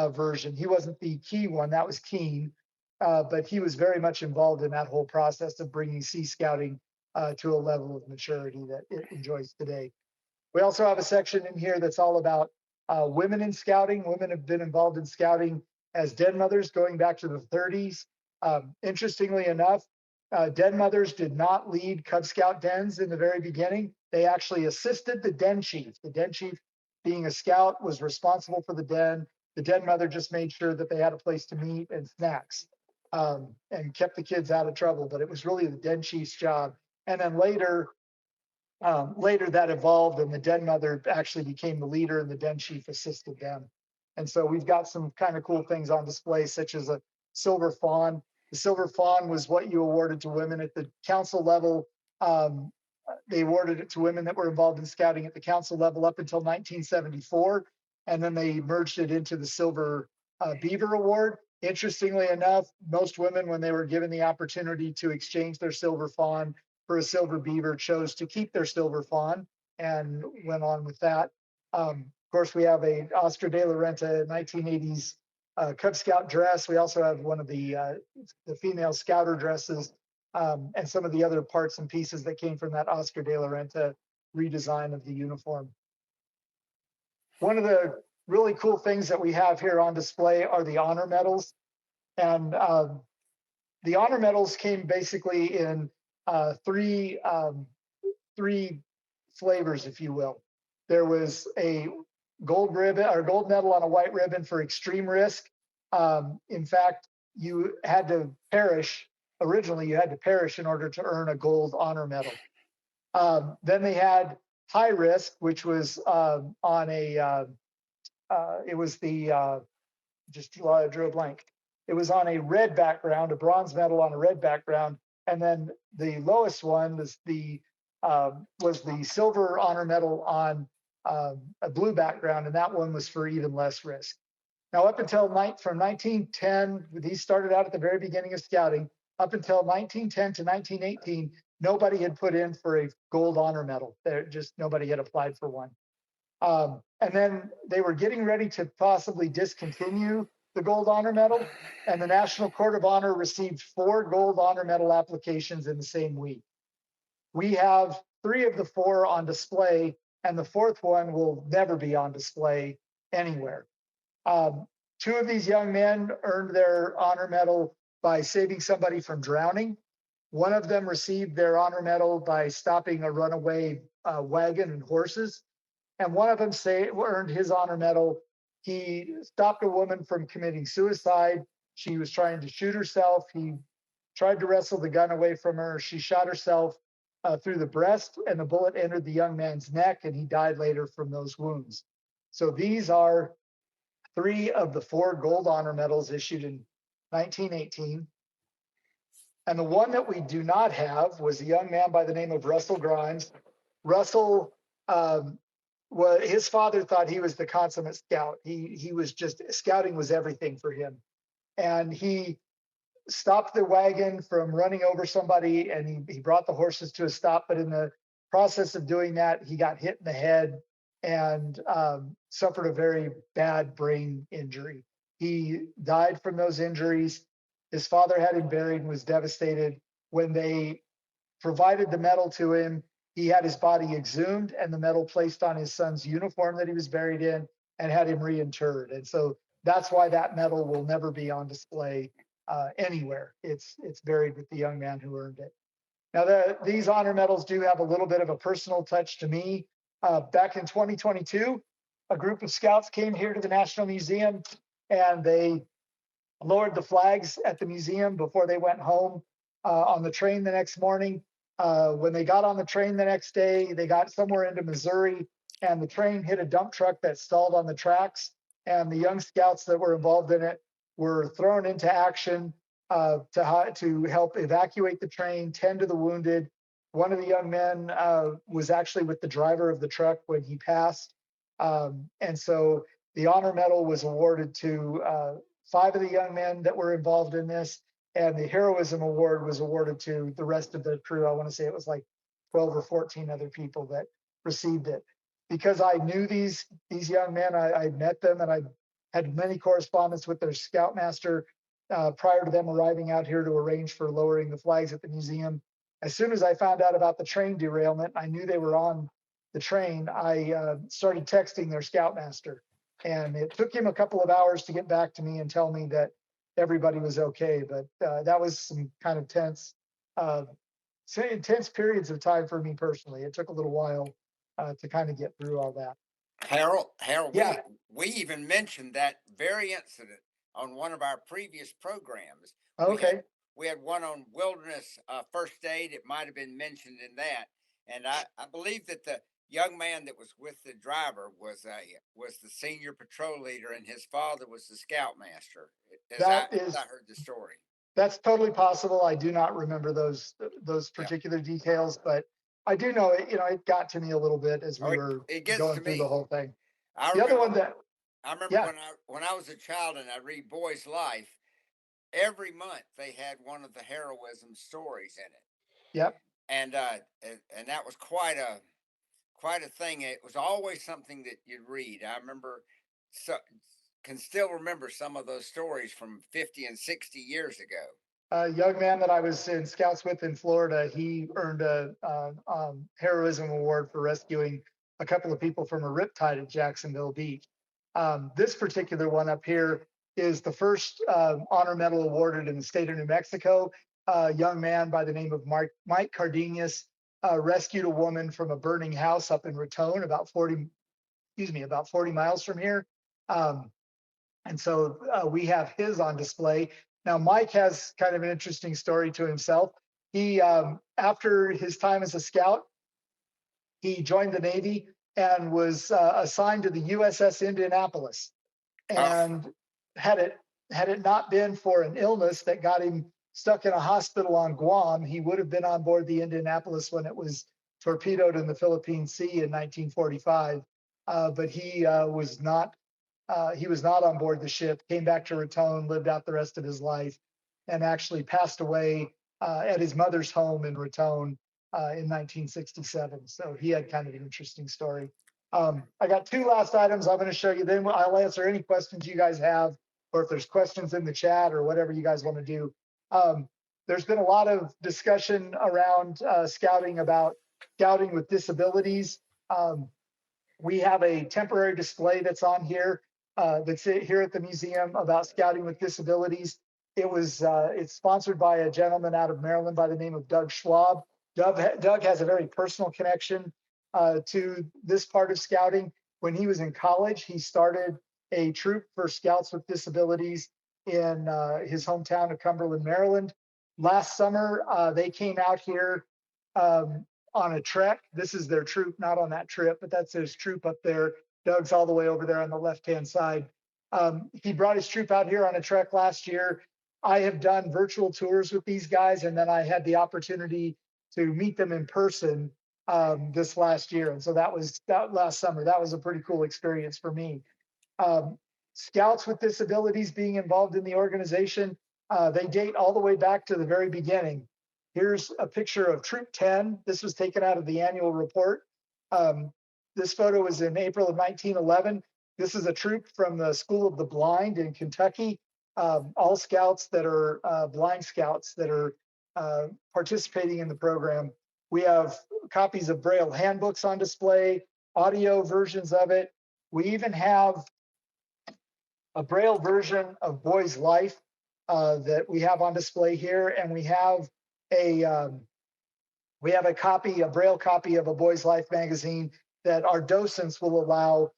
version. He wasn't the key one, that was Keene, but he was very much involved in that whole process of bringing sea scouting to a level of maturity that it enjoys today. We also have a section in here that's all about women in scouting. Women have been involved in scouting as den mothers going back to the 30s. Interestingly enough, den mothers did not lead Cub Scout dens in the very beginning. They actually assisted the den chief. The den chief, being a scout, was responsible for the den. The den mother just made sure that they had a place to meet and snacks and kept the kids out of trouble. But it was really the den chief's job. And then later that evolved, and the den mother actually became the leader, and the den chief assisted them. And so we've got some kind of cool things on display, such as a silver fawn. The silver fawn was what you awarded to women at the council level. They awarded it to women that were involved in scouting at the council level up until 1974, and then they merged it into the Silver Beaver Award. Interestingly enough, most women, when they were given the opportunity to exchange their silver fawn for a silver beaver, chose to keep their silver fawn and went on with that. Of course, we have a Oscar de la Renta 1980s Cub Scout dress. We also have one of the female scouter dresses and some of the other parts and pieces that came from that Oscar de la Renta redesign of the uniform. One of the really cool things that we have here on display are the honor medals. And the honor medals came basically in three flavors, if you will. There was a gold ribbon or gold medal on a white ribbon for extreme risk. In fact, you had to perish. Originally, you had to perish in order to earn a gold honor medal. Then they had high risk, which was on a, it was the, just drew a blank. It was on a red background, a bronze medal on a red background. And then the lowest one was the silver honor medal on a blue background, and that one was for even less risk. Now, up until from 1910, these started out at the very beginning of scouting. Up until 1910 to 1918, nobody had put in for a gold honor medal. There just nobody had applied for one. And then they were getting ready to possibly discontinue the Gold Honor Medal, and the National Court of Honor received 4 Gold Honor Medal applications in the same week. We have 3 of the 4 on display, and the 4th one will never be on display anywhere. Um, 2 of these young men earned their honor medal by saving somebody from drowning. One of them received their honor medal by stopping a runaway wagon and horses. And one of them earned his honor medal. He stopped a woman from committing suicide. She was trying to shoot herself. He tried to wrestle the gun away from her. She shot herself through the breast, and the bullet entered the young man's neck, and he died later from those wounds. So these are 3 of the 4 Gold Honor Medals issued in 1918. And the one that we do not have was a young man by the name of Russell Grimes. Russell, his father thought he was the consummate scout. He was just, scouting was everything for him. And he stopped the wagon from running over somebody, and he brought the horses to a stop. But in the process of doing that, he got hit in the head and suffered a very bad brain injury. He died from those injuries. His father had him buried and was devastated. When they provided the medal to him, he had his body exhumed and the medal placed on his son's uniform that he was buried in, and had him reinterred. And so that's why that medal will never be on display anywhere. It's buried with the young man who earned it. Now, these honor medals do have a little bit of a personal touch to me. Back in 2022, a group of scouts came here to the National Museum, and they lowered the flags at the museum before they went home on the train the next morning. When they got on the train the next day, they got somewhere into Missouri, and the train hit a dump truck that stalled on the tracks. And the young scouts that were involved in it were thrown into action to help evacuate the train, tend to the wounded. One of the young men was actually with the driver of the truck when he passed. And so the honor medal was awarded to 5 of the young men that were involved in this, and the heroism award was awarded to the rest of the crew. I want to say it was like 12 or 14 other people that received it. Because I knew these young men, I met them, and I had many correspondence with their scoutmaster prior to them arriving out here to arrange for lowering the flags at the museum. As soon as I found out about the train derailment, I knew they were on the train. I started texting their scoutmaster, and it took him a couple of hours to get back to me and tell me that everybody was okay. But that was some kind of intense periods of time for me personally. It took a little while to kind of get through all that. Harold, we Yeah. we even mentioned that very incident on one of our previous programs. We had Okay. we had one on wilderness first aid. It might have been mentioned in that, and I believe that the young man that was with the driver was the senior patrol leader, and his father was the scoutmaster. That As I is heard the story. that's totally possible. I do not remember those Yeah. particular details, but I do know it. It got to me a little bit as Oh, we were it gets going to through the me. whole thing. I The other remember one that, I remember yeah, when I was a child and I read Boy's Life. Every month they had one of the heroism stories in it, yep, and that was quite a thing. It was always something that you'd read. I remember, so can still remember some of those stories from 50 and 60 years ago. a young man that I was in scouts with in Florida, he earned a, heroism award for rescuing a couple of people from a riptide at Jacksonville Beach. This particular one up here is the first honor medal awarded in the state of New Mexico. A young man by the name of Mike Cardenas rescued a woman from a burning house up in Raton, about 40 miles from here. Um, and so we have his on display. Now, Mike has kind of an interesting story to himself. He, after his time as a scout, he joined the Navy and was assigned to the USS Indianapolis. Uh, And had it had it not been for an illness that got him stuck in a hospital on Guam, he would have been on board the Indianapolis when it was torpedoed in the Philippine Sea in 1945. But he was not on board the ship. Came back to Raton, lived out the rest of his life, and actually passed away at his mother's home in Raton in 1967. So he had kind of an interesting story. I got two last items I'm going to show you. Then I'll answer any questions you guys have, or if there's questions in the chat or whatever you guys want to do. Um, there's been a lot of discussion around scouting about scouting with disabilities. Um, we have a temporary display that's on here, that's here at the museum about scouting with disabilities. It's sponsored by a gentleman out of Maryland by the name of Doug Schwab. Doug has a very personal connection to this part of scouting. When he was in college, he started a troop for scouts with disabilities in his hometown of Cumberland, Maryland. Last summer, they came out here um, on a trek. This is their troop, not on that trip, but that's his troop up there. Doug's all the way over there on the left-hand side. He brought his troop out here on a trek last year. I have done virtual tours with these guys, and then I had the opportunity to meet them in person this last year. And so that last summer. That was a pretty cool experience for me. Um, Scouts with disabilities being involved in the organization, they date all the way back to the very beginning. Here's a picture of Troop 10. This was taken out of the annual report. Um, this photo was in April of 1911. This is a troop from the School of the Blind in Kentucky. All scouts that are blind scouts that are participating in the program. We have copies of Braille handbooks on display, audio versions of it. We even have a Braille version of Boy's Life that we have on display here, and we have a copy, a Braille copy of A Boy's Life magazine that our docents will allow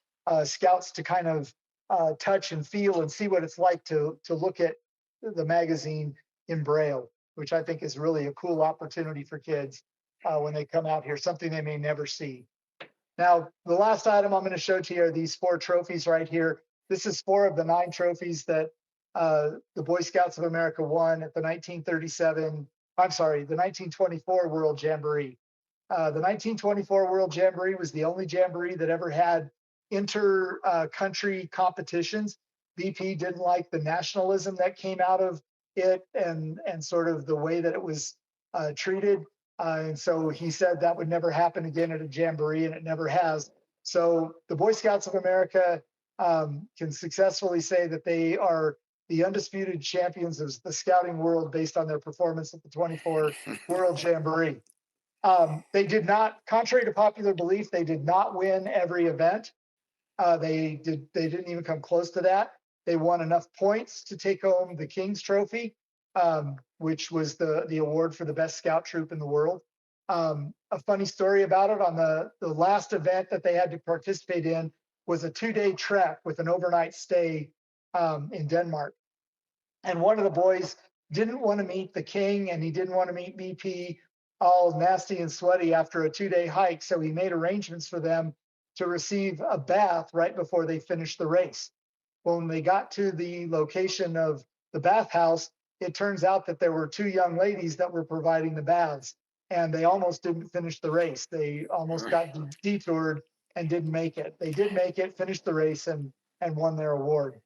scouts to kind of touch and feel and see what it's like to look at the magazine in Braille, which I think is really a cool opportunity for kids when they come out here, something they may never see. Now, the last item I'm going to show to you are these 4 trophies right here. This is 4 of the 9 trophies that the Boy Scouts of America won at the 1924 World Jamboree. The 1924 World Jamboree was the only jamboree that ever had inter-country competitions. BP didn't like the nationalism that came out of it and sort of the way that it was treated. And so he said that would never happen again at a jamboree, and it never has. So the Boy Scouts of America can successfully say that they are the undisputed champions of the scouting world based on their performance at the 24 World Jamboree. They did not, contrary to popular belief, they did not win every event. They didn't even come close to that. They won enough points to take home the King's Trophy, which was the award for the best scout troop in the world. A funny story about it, on the last event that they had to participate in was a 2-day trek with an overnight stay in Denmark. And one of the boys didn't want to meet the king, and he didn't want to meet BP all nasty and sweaty after a 2-day hike. So he made arrangements for them to receive a bath right before they finished the race. Well, when they got to the location of the bathhouse, it turns out that there were 2 young ladies that were providing the baths, and they almost didn't finish the race. They almost got detoured and didn't make it. They did make it, finished the race, and won their award.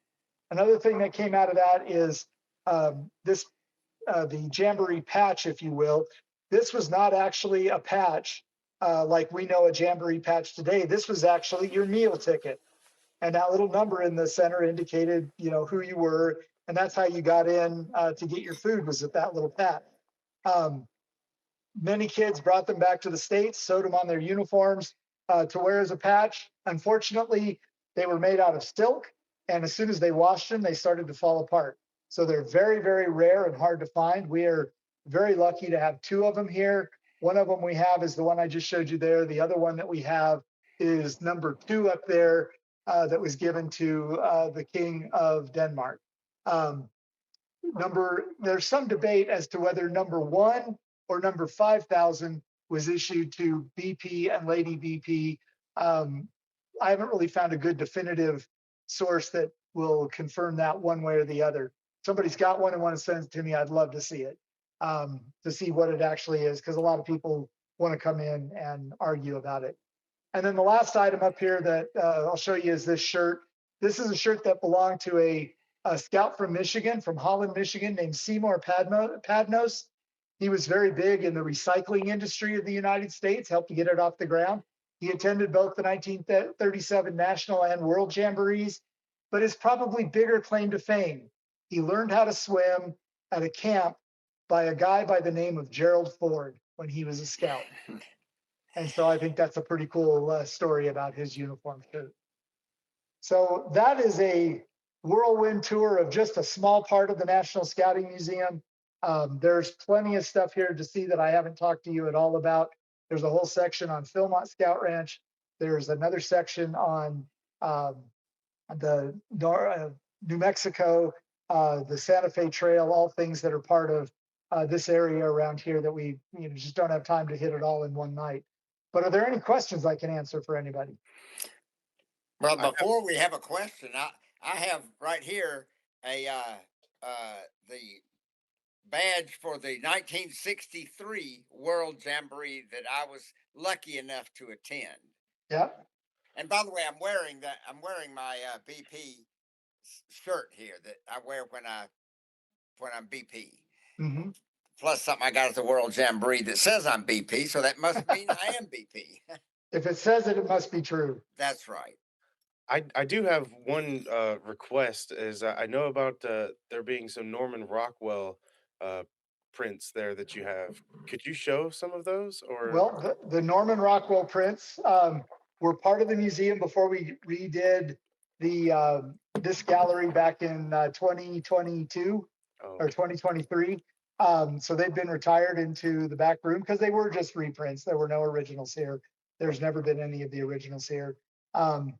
Another thing that came out of that is the Jamboree patch, if you will. This was not actually a patch like we know a Jamboree patch today. This was actually your meal ticket. And that little number in the center indicated, who you were. And that's how you got in to get your food, was at that little patch. Many kids brought them back to the States, sewed them on their uniforms to wear as a patch. Unfortunately, they were made out of silk. And as soon as they washed them, they started to fall apart. So they're very, very rare and hard to find. We are very lucky to have 2 of them here. One of them we have is the one I just showed you there. The other one that we have is number 2 up there that was given to the King of Denmark. There's some debate as to whether number 1 or number 5,000 was issued to BP and Lady BP. I haven't really found a good definitive source that will confirm that one way or the other. If somebody's got one and want to send it to me, I'd love to see it, to see what it actually is, because a lot of people want to come in and argue about it. And then the last item up here that I'll show you is this shirt. This is a shirt that belonged to a scout from Michigan, from Holland, Michigan, named Seymour Padnos. He was very big in the recycling industry of the United States, helped to get it off the ground. He attended both the 1937 National and World Jamborees, but his probably bigger claim to fame, he learned how to swim at a camp by a guy by the name of Gerald Ford when he was a scout. And so I think that's a pretty cool story about his uniform too. So that is a whirlwind tour of just a small part of the National Scouting Museum. There's plenty of stuff here to see that I haven't talked to you at all about. There's a whole section on Philmont Scout Ranch. There's another section on um, the New Mexico, the Santa Fe Trail, all things that are part of this area around here that we just don't have time to hit it all in one night. But are there any questions I can answer for anybody? Well, I have, before we have a question, I have right here a the badge for the 1963 World Jamboree that I was lucky enough to attend. Yeah. And by the way, I'm wearing my BP shirt here that I wear when I'm BP. Hmm. Plus something I got at the World Jamboree that says I'm BP, so that must mean I am BP. If it says it, it must be true. That's right. I do have one request. Is I know about there being some Norman Rockwell uh, prints there that you have. Could you show some of those? Or Well, the Norman Rockwell prints were part of the museum before we redid the this gallery back in 2022 oh, or okay, 2023. So they've been retired into the back room because they were just reprints. There were no originals here. There's okay, never been any of the originals here. Um,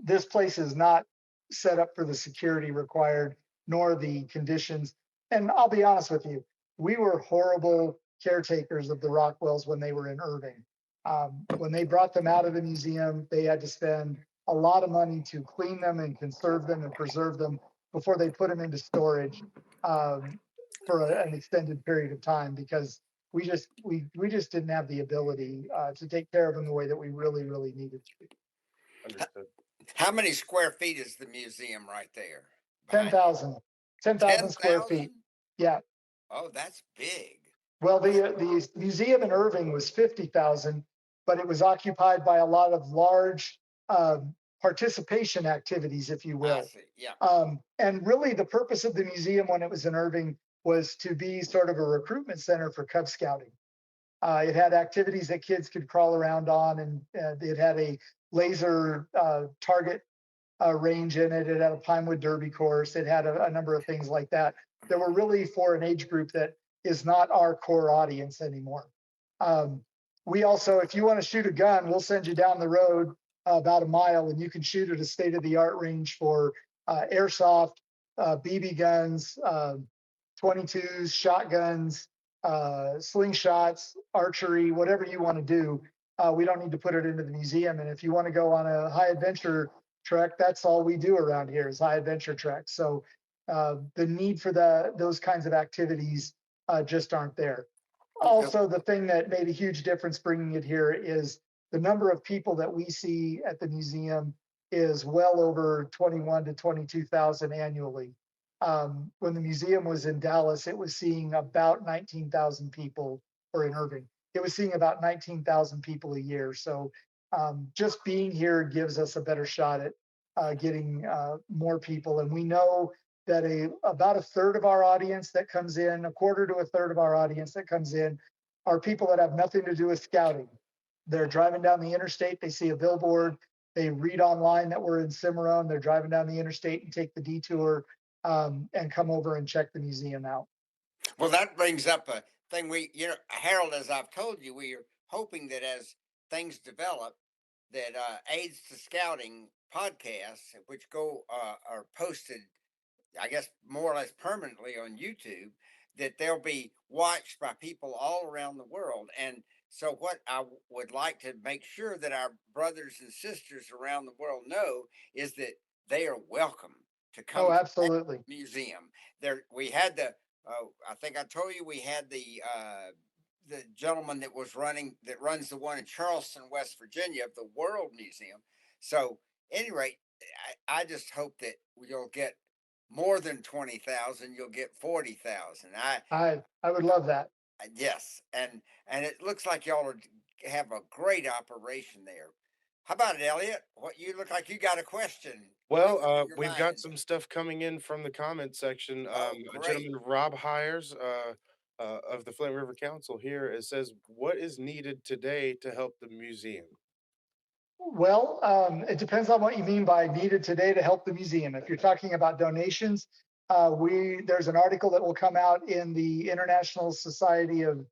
this place is not set up for the security required nor the conditions. And I'll be honest with you, we were horrible caretakers of the Rockwells when they were in Irving. When they brought them out of the museum, they had to spend a lot of money to clean them and conserve them and preserve them before they put them into storage um, for an extended period of time because we just didn't have the ability to take care of them the way that we really needed to. understood. How many square feet is the museum right there Ten behind you? thousand, 10,000 square feet. 10,000? Yeah. Oh, that's big. Well, the museum in Irving was 50,000, but it was occupied by a lot of large participation activities, if you I will. see. Yeah. And really, the purpose of the museum when it was in Irving was to be sort of a recruitment center for Cub Scouting. It had activities that kids could crawl around on, and it had a laser target range in it. It had a Pinewood Derby course. It had a number of things like that that were really for an age group that is not our core audience anymore. Um, we also, if you want to shoot a gun, we'll send you down the road about a mile and you can shoot at a state of the art range for airsoft, BB guns, 22s, shotguns, slingshots, archery, whatever you want to do. We don't need to put it into the museum. And if you want to go on a high adventure trek, that's all we do around here is high adventure treks. So the need for those kinds of activities just aren't there. Yep. Also, the thing that made a huge difference bringing it here is the number of people that we see at the museum is well over 21 to 22,000 annually. When the museum was in Dallas, it was seeing about 19,000 people, or in Irving, it was seeing about 19,000 people a year. So just being here gives us a better shot at getting more people. And we know that about a third of our audience that comes in, a quarter to a third of our audience that comes in, are people that have nothing to do with scouting. They're driving down the interstate, they see a billboard, they read online that we're in Cimarron, they're driving down the interstate and take the detour and come over and check the museum out. Well, that brings up a thing Harold, as I've told you, we are hoping that as things develop, that aids to scouting podcasts, which are posted, I guess, more or less permanently on YouTube, that they'll be watched by people all around the world. And so, what would like to make sure that our brothers and sisters around the world know is that they are welcome to Oh, come to the absolutely. museum. There, we had I think I told you we had the gentleman that runs the one in Charleston, West Virginia, of the World Museum. So, any rate, I just hope that you'll get more than 20,000. You'll get 40,000. I would love that. Yes, and it looks like y'all are have a great operation there. How about it, Elliot? What you look like you got a question Well, brewing in your we've got mind. some stuff coming in from the comment section. Oh, A great. gentleman, Rob Hires, of the Flint River Council here, it says, "What is needed today to help the museum?" Well, it depends on what you mean by needed today to help the museum. If you're talking about donations, there's an article that will come out in the International Society of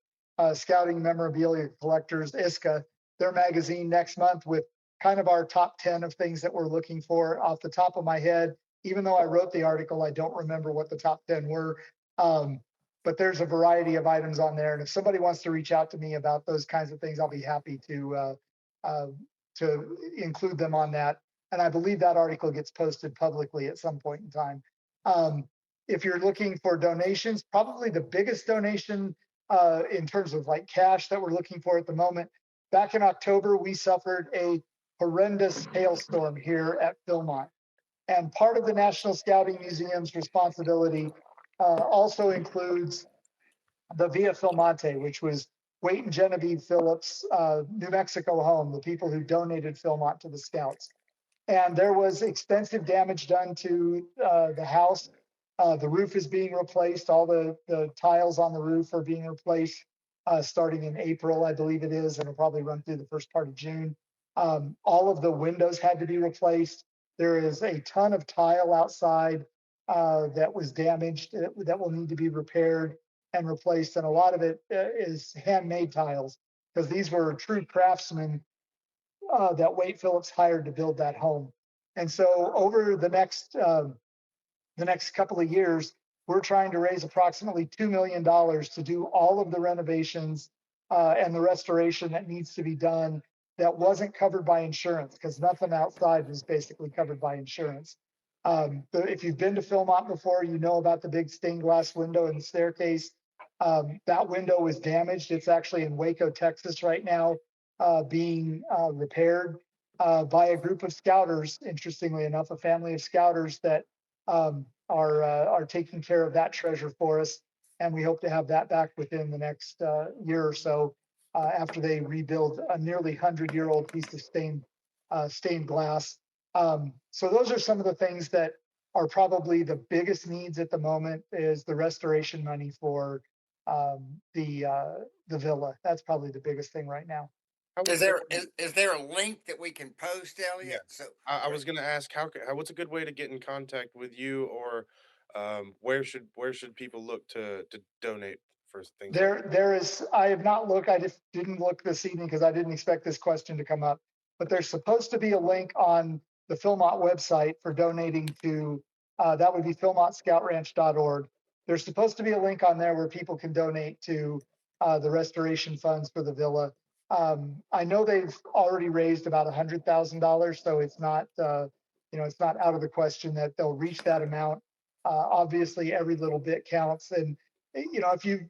Scouting Memorabilia Collectors, ISCA, their magazine next month with kind of our top 10 of things that we're looking for. Off the top of my head, even though I wrote the article, I don't remember what the top 10 were. Um, but there's a variety of items on there. And if somebody wants to reach out to me about those kinds of things, I'll be happy uh, to include them on that. And I believe that article gets posted publicly at some point in time. Um, if you're looking for donations, probably the biggest donation in terms of like cash that we're looking for at the moment. Back in October, we suffered a horrendous hailstorm here at Philmont. And part of the National Scouting Museum's responsibility also includes the Via Philmonte, which was Wade and Genevieve Phillips' New Mexico home, the people who donated Philmont to the Scouts. And there was extensive damage done to the house. The roof is being replaced. All the tiles on the roof are being replaced starting in April, I believe it is, and it'll probably run through the first part of June. All of the windows had to be replaced. There is a ton of tile outside that was damaged that will need to be repaired and replaced. And a lot of it is handmade tiles because these were true craftsmen that Wade Phillips hired to build that home. And so over the next couple of years, we're trying to raise approximately $2 million to do all of the renovations and the restoration that needs to be done that wasn't covered by insurance because nothing outside was basically covered by insurance. If you've been to Philmont before, you know about the big stained glass window in the staircase. That window was damaged. It's actually in Waco, Texas right now, being repaired by a group of scouters, interestingly enough, a family of scouters that are taking care of that treasure for us. And we hope to have that back within the next year or so after they rebuild a nearly 100-year-old piece of stained glass. So those are some of the things that are probably the biggest needs at the moment is the restoration money for the villa. That's probably the biggest thing right now. How would Is you there is there a link that we can post, Yeah. Elliot? So I was gonna ask what's a good way to get in contact with you or, where should people look to donate for things like There is, I have not looked, I just didn't look this evening because I didn't expect this question to come up. But there's supposed to be a link on the Philmont website for donating to, that would be philmontscoutranch.org. There's supposed to be a link on there where people can donate to the restoration funds for the villa. I know they've already raised about $100,000, so it's not, it's not out of the question that they'll reach that amount. Obviously, every little bit counts, and if you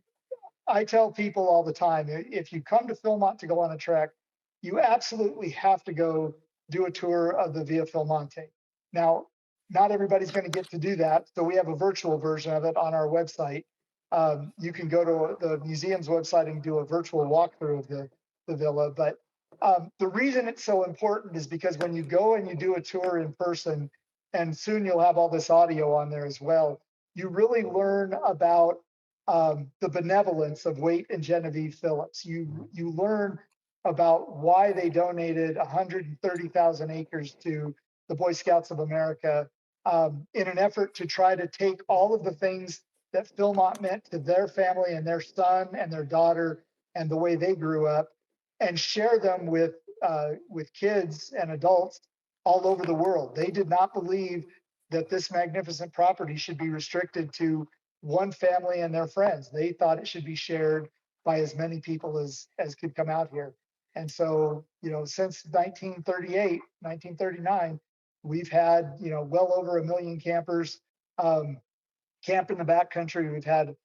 I tell people all the time, if you come to Philmont to go on a trek, you absolutely have to go do a tour of the Via Philmonte. Now, not everybody's going to get to do that, so we have a virtual version of it on our website. You can go to the museum's website and do a virtual walkthrough of the villa. But the reason it's so important is because when you go and you do a tour in person, and soon you'll have all this audio on there as well, you really learn about the benevolence of Wade and Genevieve Phillips. You learn about why they donated 130,000 acres to the Boy Scouts of America in an effort to try to take all of the things that Philmont meant to their family and their son and their daughter and the way they grew up, and share them with kids and adults all over the world. They did not believe that this magnificent property should be restricted to one family and their friends. They thought it should be shared by as many people as could come out here. And so, since 1938, 1939, we've had, well over 1 million campers camp in the backcountry. We've had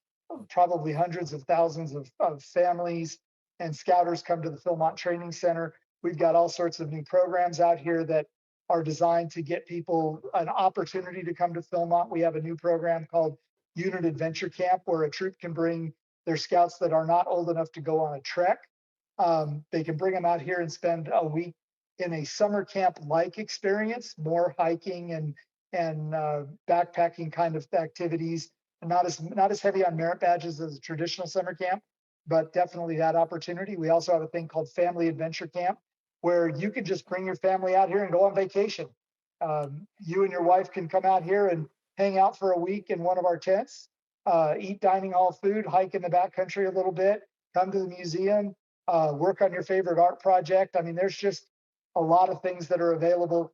probably hundreds of thousands of families and scouters come to the Philmont Training Center. We've got all sorts of new programs out here that are designed to get people an opportunity to come to Philmont. We have a new program called Unit Adventure Camp, where a troop can bring their scouts that are not old enough to go on a trek, They can bring them out here and spend a week in a summer camp like experience, more hiking and backpacking kind of activities, and not as heavy on merit badges as a traditional summer camp, but definitely that opportunity. We also have a thing called Family Adventure Camp, where you can just bring your family out here and go on vacation. You and your wife can come out here and hang out for a week in one of our tents, eat dining hall food, hike in the backcountry a little bit, come to the museum, work on your favorite art project. I mean, there's just a lot of things that are available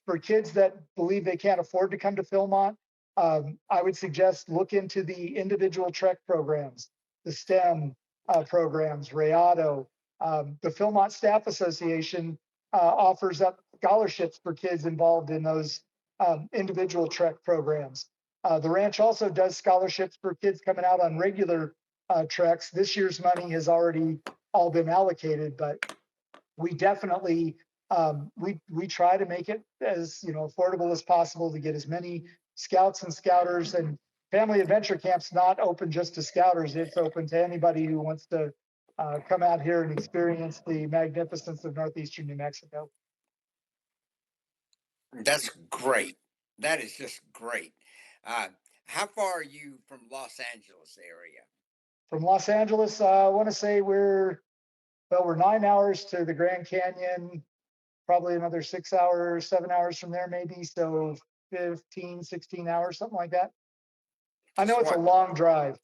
for kids that believe they can't afford to come to Philmont. I would suggest look into the individual Trek programs, the STEM programs, Rayado. The Philmont Staff Association offers up scholarships for kids involved in those individual Trek programs. The ranch also does scholarships for kids coming out on regular treks. This year's money has already all been allocated, but we definitely we try to make it as affordable as possible to get as many scouts and scouters. And Family Adventure Camp's not open just to scouters; it's open to anybody who wants to come out here and experience the magnificence of northeastern New Mexico. That's great. That is just great. Uh, how far are you from Los Angeles area? From Los Angeles, I want to say we're 9 hours to the Grand Canyon, probably another 6 hours, 7 hours from there, maybe. So 15, 16 hours, something like that. I know Just it's a one. long drive.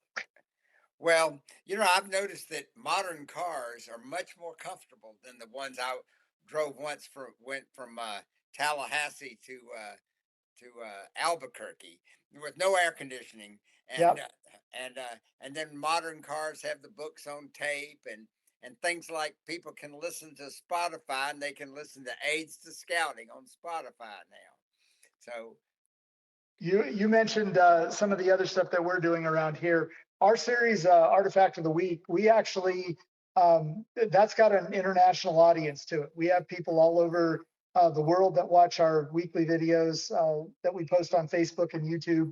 Well, I've noticed that modern cars are much more comfortable than the ones I drove once went from Tallahassee to Albuquerque with no air conditioning, and Yep. then modern cars have the books on tape, and things like people can listen to Spotify, and they can listen to Aids to Scouting on Spotify now. So You mentioned some of the other stuff that we're doing around here. Our series, Artifact of the Week, we actually that's got an international audience to it. We have people all over the world that watch our weekly videos that we post on Facebook and YouTube.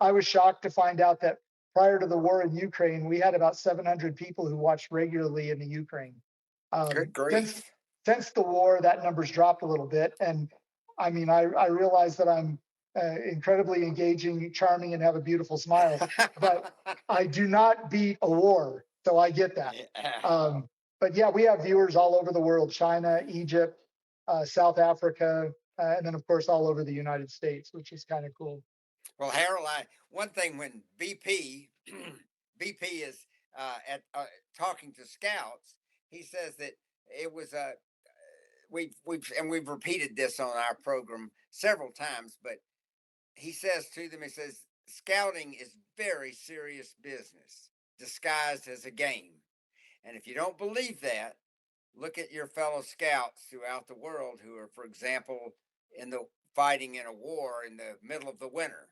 I was shocked to find out that prior to the war in Ukraine, we had about 700 people who watched regularly in the Ukraine. good Since grief. the war, that number's dropped a little bit, and I mean, I realize that I'm incredibly engaging, charming, and have a beautiful smile. But I do not beat a war, so I get that. Yeah. But yeah, we have viewers all over the world: China, Egypt, South Africa, and then of course all over the United States, which is kind of cool. Well, Harold, one thing when BP BP is at talking to scouts, he says that it was a we've repeated this on our program several times, but he says to them, he says, scouting is very serious business disguised as a game. And if you don't believe that, look at your fellow scouts throughout the world who are, for example, in the fighting in a war in the middle of the winter,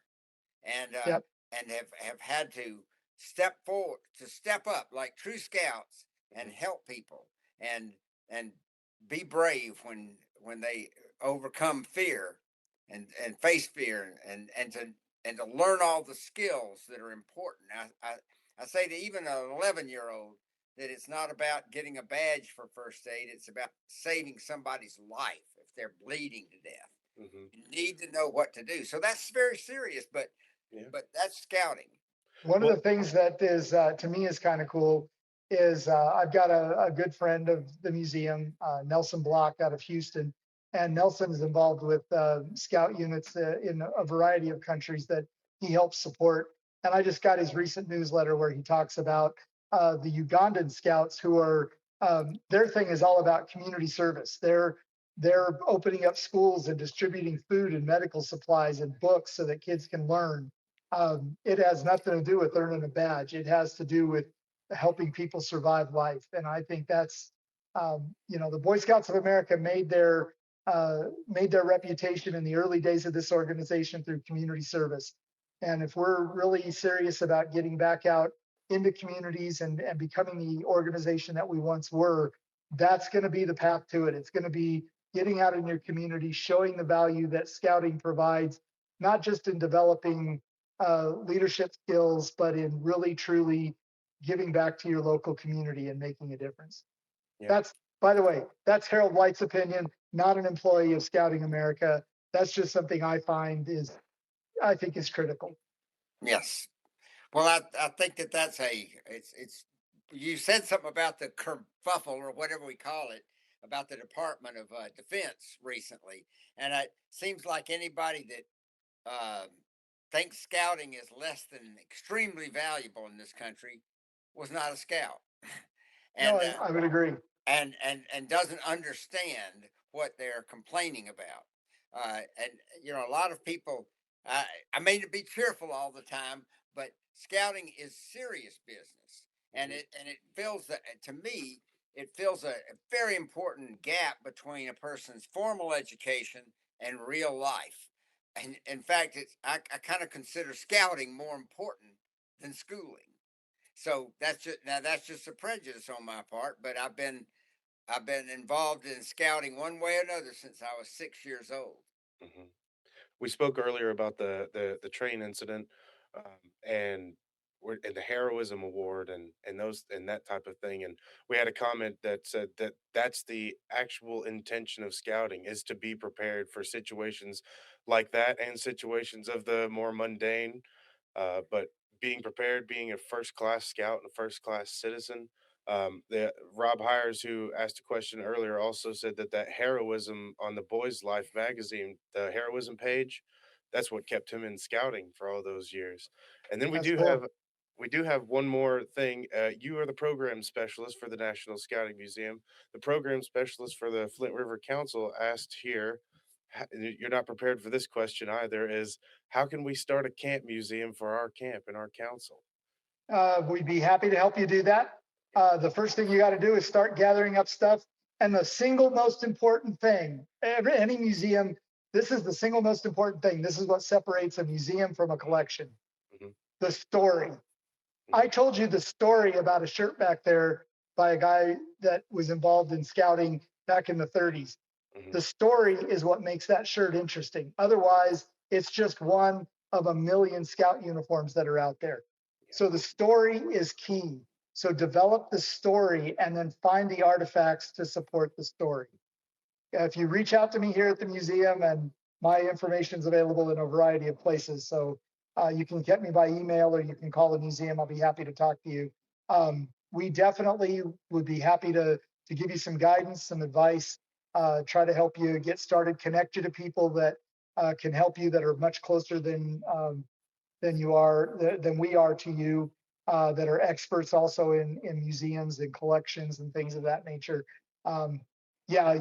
and Yep. have had to step up like true scouts and Mhm. help people and and be brave when they overcome fear and face fear and to learn all the skills that are important. I say to even an 11-year-old that it's not about getting a badge for first aid, it's about saving somebody's life if they're bleeding to death. Mhm. You need to know what to do. So that's very serious, Yeah. but that's scouting. One of Well, the things that is to me is kind of cool is I've got a good friend of the museum, Nelson Block out of Houston, and Nelson is involved with scout units in a variety of countries that he helps support. And I just got his recent newsletter where he talks about the Ugandan scouts who are their thing is all about community service. They're opening up schools and distributing food and medical supplies and books so that kids can learn. It has nothing to do with earning a badge. It has to do with helping people survive life. And I think that's, the Boy Scouts of America made their reputation in the early days of this organization through community service. And if we're really serious about getting back out into communities and becoming the organization that we once were, that's going to be the path to it. It's going to be getting out in your community, showing the value that scouting provides, not just in developing leadership skills, but in really truly giving back to your local community and making a difference. Yeah. That's, by the way, that's Harold White's opinion, not an employee of Scouting America. That's just something I think is critical. Yes. Well, I think that that's it's you said something about the kerfuffle or whatever we call it about the Department of Defense recently, and it seems like anybody that thinks scouting is less than extremely valuable in this country was not a scout, No, and I would agree. and doesn't understand what they're complaining about. And a lot of people. I mean to be cheerful all the time, but scouting is serious business, and Mhm. it fills to me it fills a very important gap between a person's formal education and real life. And in fact, I kind of consider scouting more important than schooling. So that's just a prejudice on my part, but I've been involved in scouting one way or another since I was 6 years old. Mhm. We spoke earlier about the train incident, and and the heroism award and those and that type of thing. And we had a comment that said that that's the actual intention of scouting is to be prepared for situations like that and situations of the more mundane. But being prepared, being a first class scout and a first class citizen. The Rob Hires, who asked a question earlier, also said that that heroism on the Boys Life magazine, the heroism page, that's what kept him in scouting for all those years. And then That's cool. we do have one more thing. You are the program specialist for the National Scouting Museum. The program specialist for the Flint River Council asked here, you're not prepared for this question either, is how can we start a camp museum for our camp and our council? We'd be happy to help you do that. The first thing you got to do is start gathering up stuff. And the single most important thing, any museum, this is the single most important thing. This is what separates a museum from a collection: Mhm, the story. I mhm, told you the story about a shirt back there by a guy that was involved in scouting back in the 30s. mhm. The story is what makes that shirt interesting. Otherwise, it's just one of a million scout uniforms that are out there. Yeah. So the story is key. So develop the story and then find the artifacts to support the story. If you reach out to me here at the museum, and my information is available in a variety of places, so you can get me by email or you can call the museum. I'll be happy to talk to you. We definitely would be happy to give you some guidance, some advice, try to help you get started, connect you to people that can help you that are much closer than you are than we are to you, that are experts also in museums and collections and things of that nature. Um, yeah,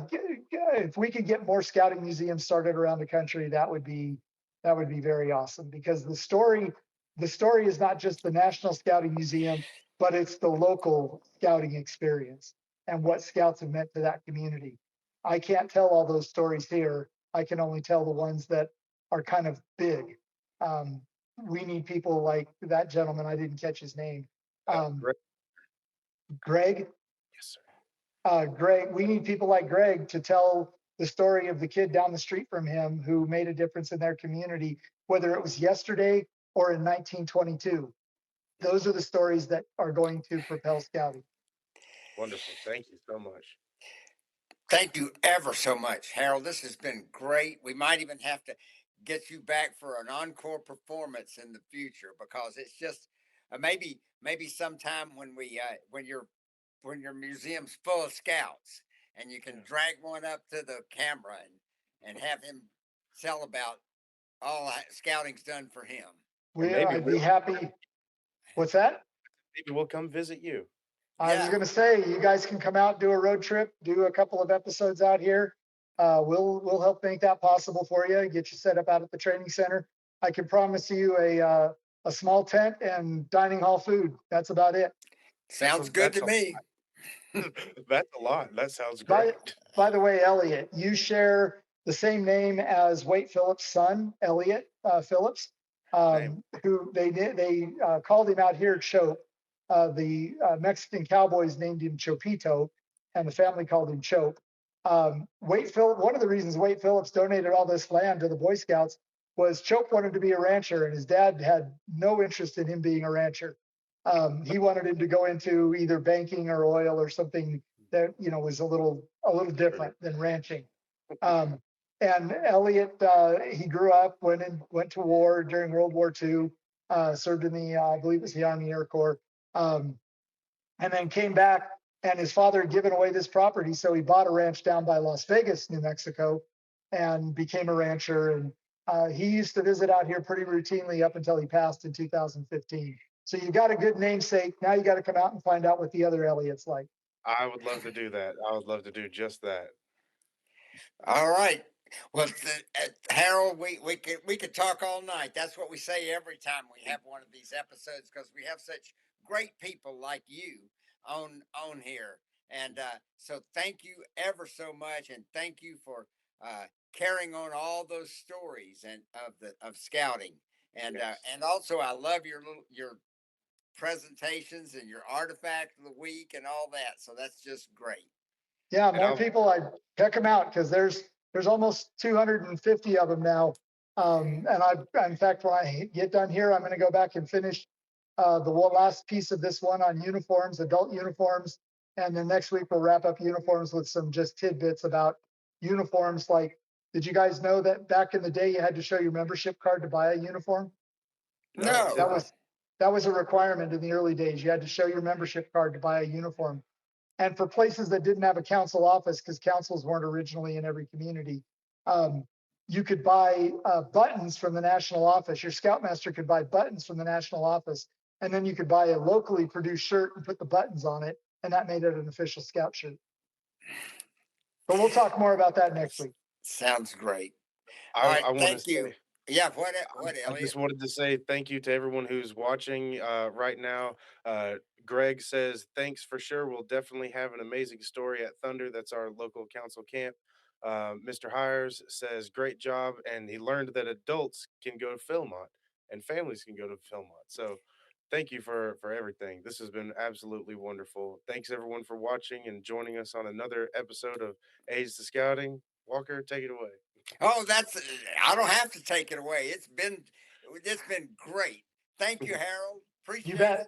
if we could get more scouting museums started around the country, that would be very awesome, because the story is not just the National Scouting Museum, but it's the local scouting experience and what scouts have meant to that community. I can't tell all those stories here. I can only tell the ones that are kind of big. Um, we need people like that gentleman. I didn't catch his name. Um, Great. Greg. Yes, sir. Greg. We need people like Greg to tell the story of the kid down the street from him who made a difference in their community, whether it was yesterday or in 1922. Those are the stories that are going to propel scouting. Wonderful. Thank you so much. Thank you ever so much, Harold. This has been great. We might even have to get you back for an encore performance in the future, because it's just maybe sometime when when your museum's full of scouts and you can Yeah. drag one up to the camera and have him tell about all that scouting's done for him. Or maybe I'd be happy. What's that? we'll come visit you. I was Yeah, going to say, you guys can come out, do a road trip, do a couple of episodes out here. We'll help make that possible for you. Get you set up out at the training center. I can promise you a small tent and dining hall food. That's about it. sounds good to me. That's a lot. That sounds By great. by the way, Elliott, you share the same name as Wade Phillips' son, Elliott Phillips, Name. who they called him out here Chope. The Mexican Cowboys named him Chopito, and the family called him Chope. Wade Phillips. One of the reasons Wade Phillips donated all this land to the Boy Scouts was Chope wanted to be a rancher, and his dad had no interest in him being a rancher. He wanted him to go into either banking or oil or something that was a little Sure. different than ranching. Um, and Elliott, he grew up, went to war during World War II, served in the I believe it was the Army Air Corps, um, and then came back. And his father had given away this property, so he bought a ranch down by Las Vegas, New Mexico, and became a rancher. And he used to visit out here pretty routinely up until he passed in 2015. So you got a good namesake. Now you got to come out and find out what the other Elliott's like. I would love to do that. I would love to do just that. All right. Well, Harold, we could talk all night. That's what we say every time we have one of these episodes because we have such great people like you on here. And so, thank you ever so much, and thank you for carrying on all those stories and of scouting. Yes. And also, I love your presentations and your artifact of the week and all that. So that's just great. Yeah, And more people. I check them out because there's almost 250 of them now. And in fact, when I get done here, I'm going to go back and finish the last piece of this one on uniforms, adult uniforms, and then next week we'll wrap up uniforms with some just tidbits about uniforms. Like, did you guys know that back in the day you had to show your membership card to buy a uniform? no, I No. That didn't. was that was a requirement in the early days. You had to show your membership card to buy a uniform. And for places that didn't have a council office, because councils weren't originally in every community, um, you could buy buttons from the national office. Your scoutmaster could buy buttons from the national office, and then you could buy a locally produced shirt and put the buttons on it, and that made it an official scout shirt. But we'll talk more about that next week. Sounds great. All right. I want to Thank say you. Yeah. What, I just Elliot? wanted to say thank you to everyone who's watching right now. Greg says, thanks for sure. We'll definitely have an amazing story at Thunder. That's our local council camp. Mr. Hires says, great job. And he learned that adults can go to Philmont and families can go to Philmont. So thank you for everything. This has been absolutely wonderful. Thanks everyone for watching and joining us on another episode of Aids to Scouting. Walker, take it away. Oh, that's. I don't have to take it away. It's been great. Thank you, Harold. You Appreciate it. bet.